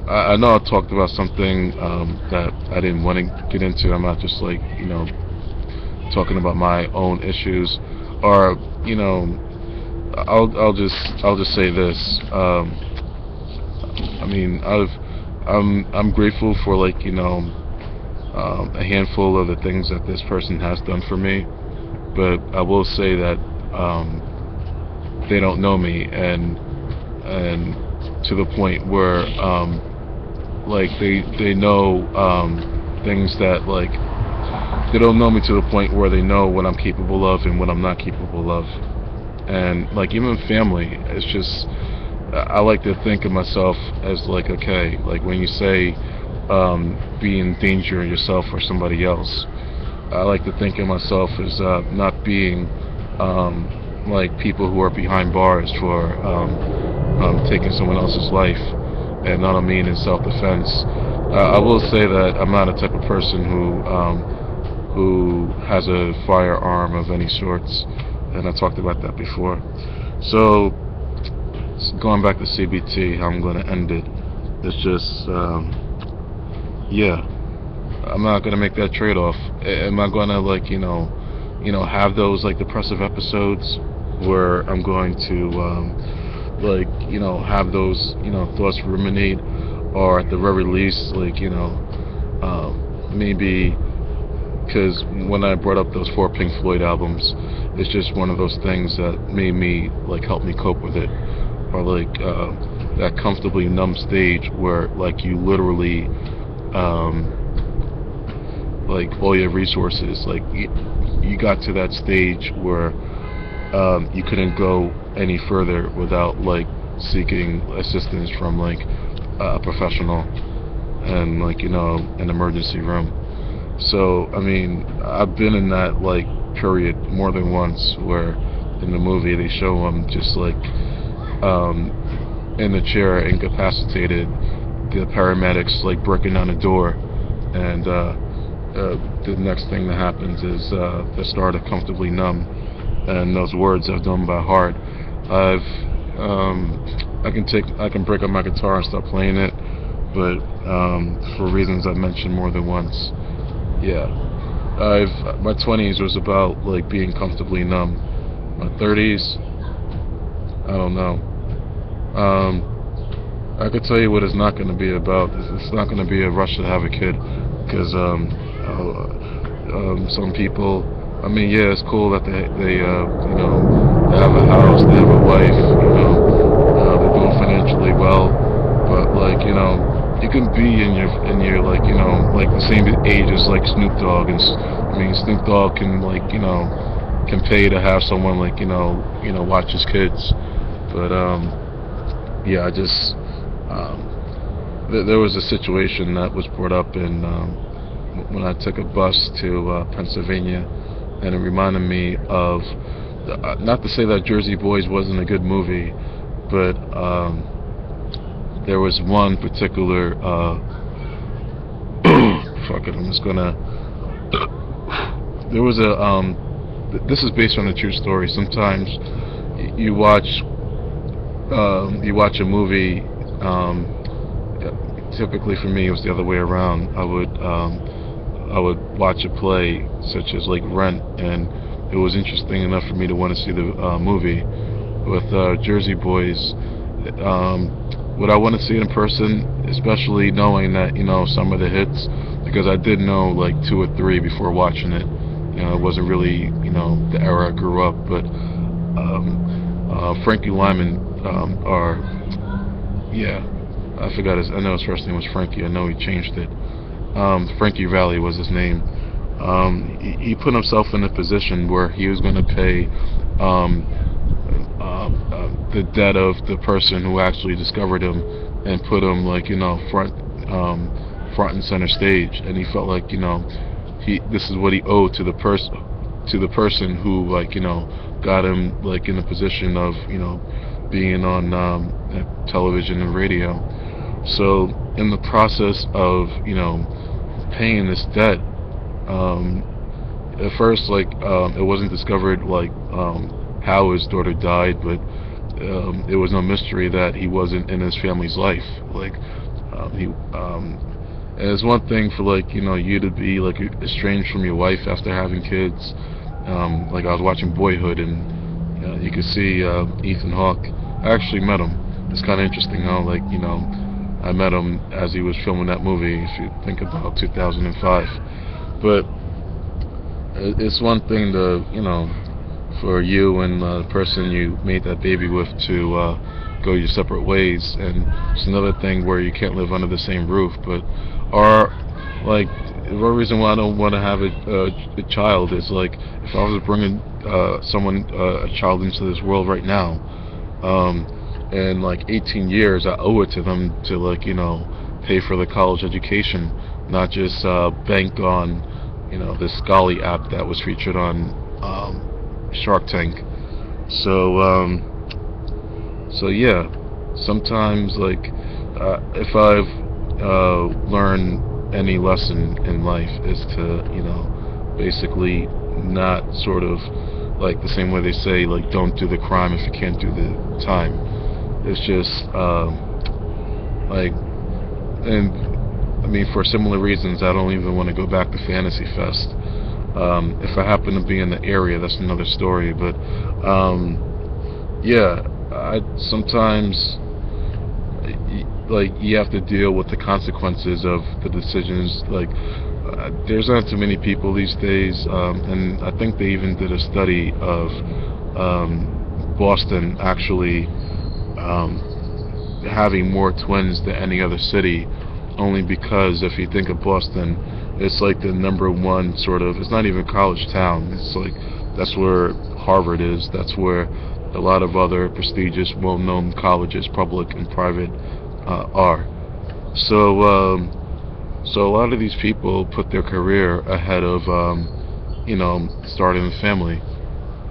I know I talked about something that I didn't want to get into. I'm not just like, talking about my own issues, or I'll just say this. I mean, I'm grateful for, like, a handful of the things that this person has done for me, but I will say that they don't know me, and to the point where like they know things that, like, they don't know me to the point where they know what I'm capable of and what I'm not capable of. And, like, even family, it's just, I like to think of myself as, like, okay, like when you say be in danger yourself or somebody else, I like to think of myself as not being like people who are behind bars for taking someone else's life, and I don't mean in self-defense. I will say that I'm not a type of person who has a firearm of any sorts, and I talked about that before. So going back to CBT, how I'm going to end it, it's just yeah, I'm not going to make that trade-off. Am I going to, like, have those, like, depressive episodes where I'm going to like, have those, thoughts ruminate, or at the very least, like, maybe, because when I brought up those 4 Pink Floyd albums, it's just one of those things that made me, like, help me cope with it, or like that comfortably numb stage where, like, you literally like all your resources, like, you got to that stage where you couldn't go any further without, like, seeking assistance from, like, a professional, and, like, an emergency room. So I mean, I've been in that, like, period more than once, where in the movie they show him just, like, in the chair, incapacitated, the paramedics, like, breaking down the door, and the next thing that happens is they start to comfortably numb, and those words I've done by heart. I can break up my guitar and start playing it, but for reasons I've mentioned more than once, yeah. My 20s was about, like, being comfortably numb. My 30s, I don't know. I could tell you what it's not going to be about. It's not going to be a rush to have a kid, because some people, I mean, yeah, it's cool that they they have a house, they have a wife, they're doing financially well, but, like, you can be in your like, like the same age as, like, Snoop Dogg, and I mean, Snoop Dogg can, like, can pay to have someone, like, watch his kids, but yeah, I just there was a situation that was brought up in when I took a bus to Pennsylvania, and it reminded me of, not to say that Jersey Boys wasn't a good movie, but there was one particular fuck it, I'm just gonna there was a this is based on a true story. Sometimes you watch a movie, typically for me it was the other way around. I would watch a play such as, like, Rent, and it was interesting enough for me to want to see the movie. With Jersey Boys, would I want to see it in person, especially knowing that, some of the hits, because I did know, like, 2 or 3 before watching it, it wasn't really, the era I grew up. But Frankie Lyman, or yeah, I forgot his. I know his first name was Frankie. I know he changed it. Frankie Valli was his name. He put himself in a position where he was going to pay um, the debt of the person who actually discovered him and put him, like, front and center stage. And he felt like, this is what he owed to the person who, like, got him, like, in a position of, being on television and radio. So in the process of, paying this debt, at first, like, it wasn't discovered, like, how his daughter died, but it was no mystery that he wasn't in his family's life. Like, and it's one thing for, like, you to be, like, estranged from your wife after having kids. Like, I was watching Boyhood, and you could see Ethan Hawke. I actually met him. It's kind of interesting how, like, I met him as he was filming that movie, if you think about 2005. But it's one thing to, for you and the person you made that baby with to go your separate ways, and it's another thing where you can't live under the same roof. But, or, like, the real reason why I don't want to have a child is, like, if I was bringing a child into this world right now, in, like, 18 years, I owe it to them to, like, pay for the college education, not just bank on, this Scully app that was featured on Shark Tank. So yeah, sometimes, like, if I've learned any lesson in life, is to, basically not sort of, like, the same way they say, like, don't do the crime if you can't do the time. It's just like, and I mean, for similar reasons, I don't even want to go back to Fantasy Fest. If I happen to be in the area, that's another story. But yeah, I sometimes, like, you have to deal with the consequences of the decisions. Like, there's not too many people these days, and I think they even did a study of Boston actually having more twins than any other city, only because if you think of Boston, it's like the number one sort of, it's not even college town, it's like, that's where Harvard is, that's where a lot of other prestigious, well-known colleges, public and private, are. So so a lot of these people put their career ahead of starting a family.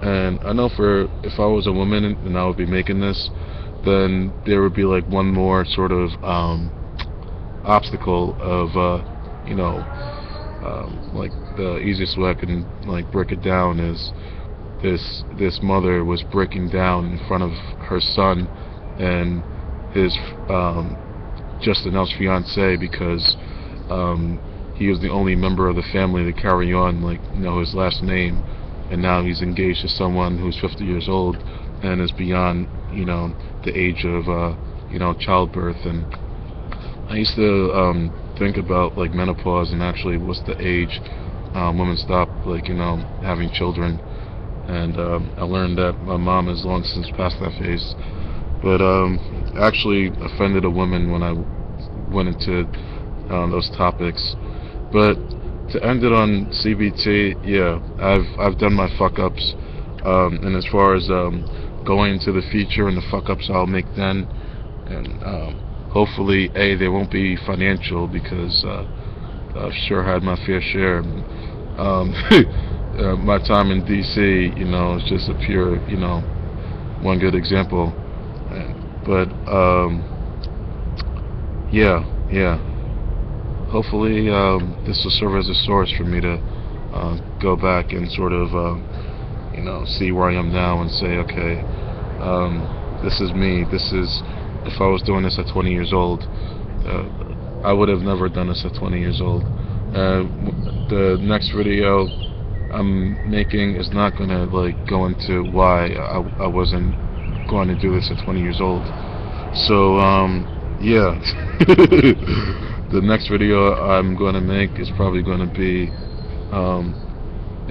And I know, if I was a woman and I would be making this, then there would be, like, one more sort of obstacle of like, the easiest way I can, like, break it down is this mother was breaking down in front of her son and his just announced fiance, because he was the only member of the family to carry on, like, his last name, and now he's engaged to someone who's 50 years old and is beyond the age of childbirth. And I used to think about, like, menopause and actually what's the age women stop, like, having children. And I learned that my mom has long since passed that phase. But actually offended a woman when I went into those topics. But to end it on CBT, yeah, I've done my fuck ups, and as far as going into the future and the fuck ups I'll make then, and hopefully they won't be financial, because I've sure had my fair share. My time in DC, is just a pure, one good example. But yeah. Hopefully, this will serve as a source for me to go back and sort of, see where I am now and say, okay, this is me. This is, if I was doing this at 20 years old, I would have never done this at 20 years old. The next video I'm making is not going to, like, go into why I wasn't going to do this at 20 years old. So, yeah. The next video I'm going to make is probably going to be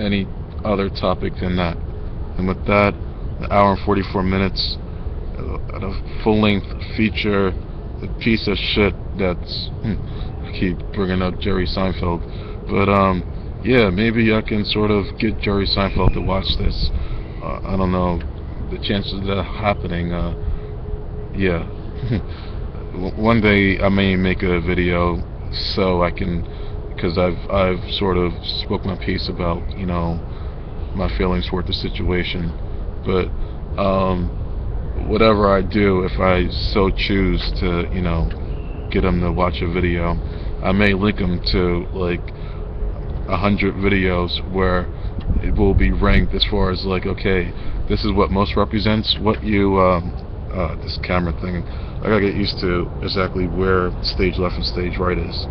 any other topic than that. And with that, an hour and 44 minutes, a full-length feature, a piece of shit that's I keep bringing up Jerry Seinfeld, but yeah, maybe I can sort of get Jerry Seinfeld to watch this. I don't know the chances of that happening. Yeah. One day I may make a video so I can, because I've sort of spoke my piece about, you know, my feelings toward the situation. But whatever I do, if I so choose to, you know, get them to watch a video, I may link them to like 100 videos where it will be ranked as far as like, okay, this is what most represents what you this camera thing, I gotta get used to exactly where stage left and stage right is.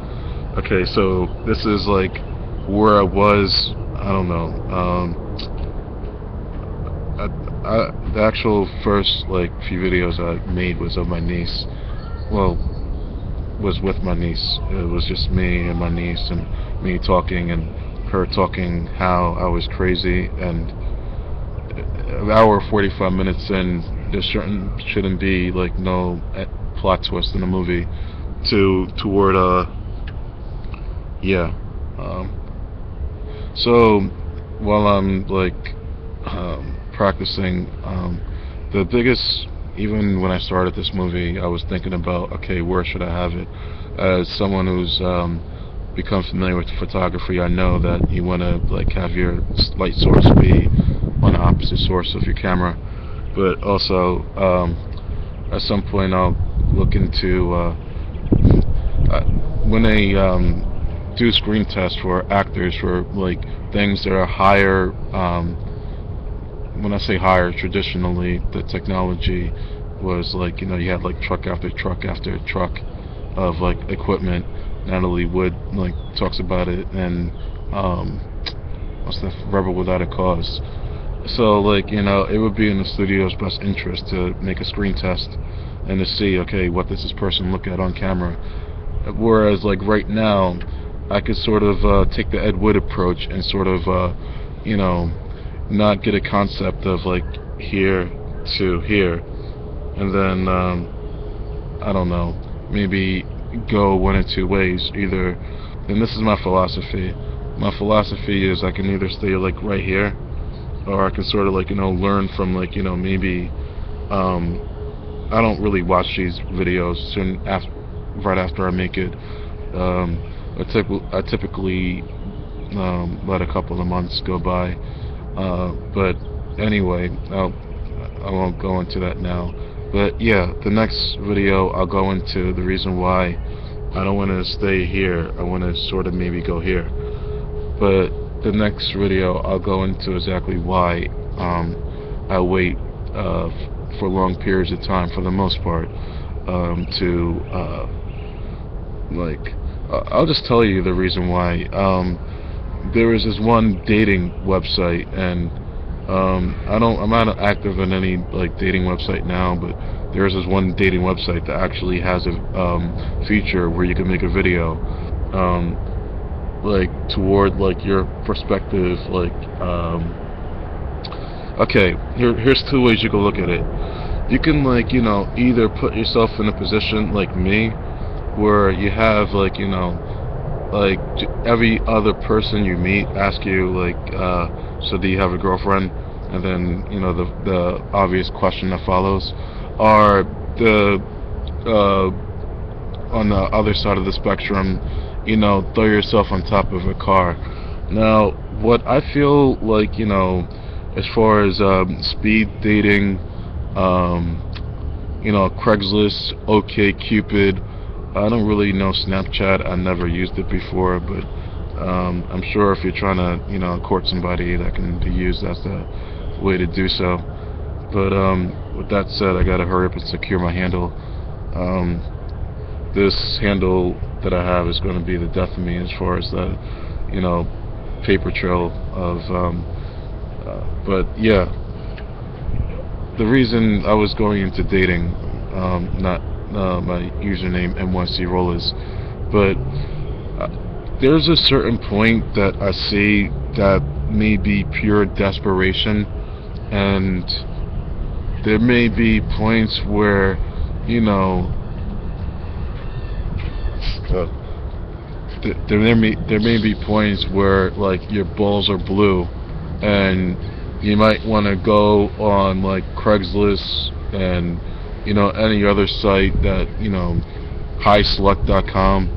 Okay, so this is like where I was, I don't know, the actual first like few videos I made was of my niece. Well, was with my niece. It was just me and my niece, and me talking and her talking how I was crazy. And an hour 45 minutes in, there shouldn't be like no plot twist in the movie toward yeah. So while I'm like practicing, the biggest, even when I started this movie, I was thinking about, okay, where should I have it? As someone who's become familiar with photography, I know that you want to like have your light source be on the opposite source of your camera, but also at some point I'll look into when they do screen tests for actors for like things that are higher. When I say higher, traditionally the technology was like, you know, you had like truck after truck after truck of like equipment. Natalie Wood like talks about it, and what's that, Rebel Without a Cause. So like, you know, it would be in the studio's best interest to make a screen test and to see, okay, what does this person look at on camera. Whereas like right now, I could sort of take the Ed Wood approach and sort of you know, not get a concept of like here to here, and then I don't know, maybe go one or two ways. Either, and this is my philosophy. My philosophy is I can either stay like right here, or I can sort of like, you know, learn from like, you know, maybe I don't really watch these videos soon after, right after I make it. I typically let a couple of months go by, but anyway, I won't go into that now. But yeah, the next video I'll go into the reason why I don't want to stay here. I want to sort of maybe go here. But the next video I'll go into exactly why I wait for long periods of time, for the most part, to like I'll just tell you the reason why. There is this one dating website, and I'm not active in any like dating website now, but there is this one dating website that actually has a feature where you can make a video like toward like your perspective, like okay, here's two ways you can look at it. You can, like, you know, either put yourself in a position like me where you have, like, you know, like every other person you meet ask you like so do you have a girlfriend, and then, you know, the obvious question that follows. Or the on the other side of the spectrum, you know, throw yourself on top of a car. Now what I feel like, you know, as far as speed dating, you know, Craigslist, OkCupid, I don't really know Snapchat. I never used it before, but I'm sure if you're trying to, you know, court somebody, that can be used as the way to do so. But with that said, I gotta hurry up and secure my handle. This handle that I have is going to be the death of me as far as the, you know, paper trail of. But yeah, the reason I was going into dating, not my username NYC Rollers, but there's a certain point that I see that may be pure desperation, and there may be points where, you know, there may be points where like your balls are blue, and you might want to go on like Craigslist and, you know, any other site that, you know, highselect.com,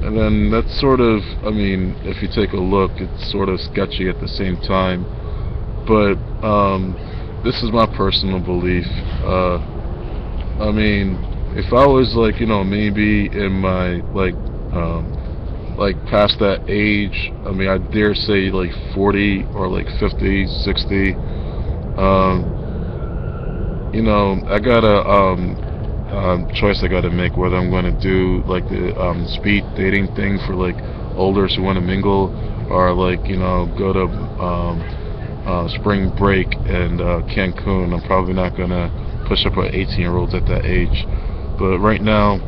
and then that's sort of, I mean, if you take a look, it's sort of sketchy at the same time. But this is my personal belief. I mean, if I was like, you know, maybe in my like past that age, I mean, I dare say like 40 or like 50, 60. You know, I got a choice I got to make whether I'm going to do like the speed dating thing for like olders who want to mingle, or like, you know, go to spring break and Cancun. I'm probably not going to push up on 18-year-olds at that age. But right now,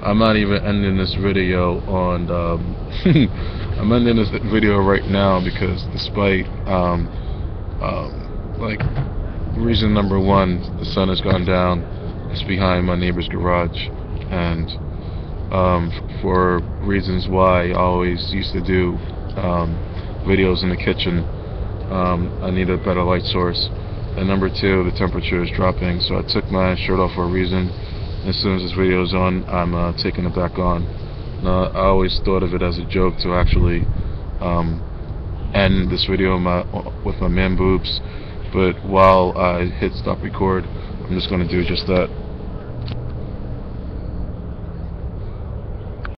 I'm not even ending this video on I'm ending this video right now because despite like reason number one, the sun has gone down, it's behind my neighbor's garage, and for reasons why I always used to do videos in the kitchen, I need a better light source. And number two, the temperature is dropping, so I took my shirt off for a reason. As soon as this video is on, I'm taking it back on. Now, I always thought of it as a joke to actually end this video with my man boobs, but while I hit stop record, I'm just going to do just that.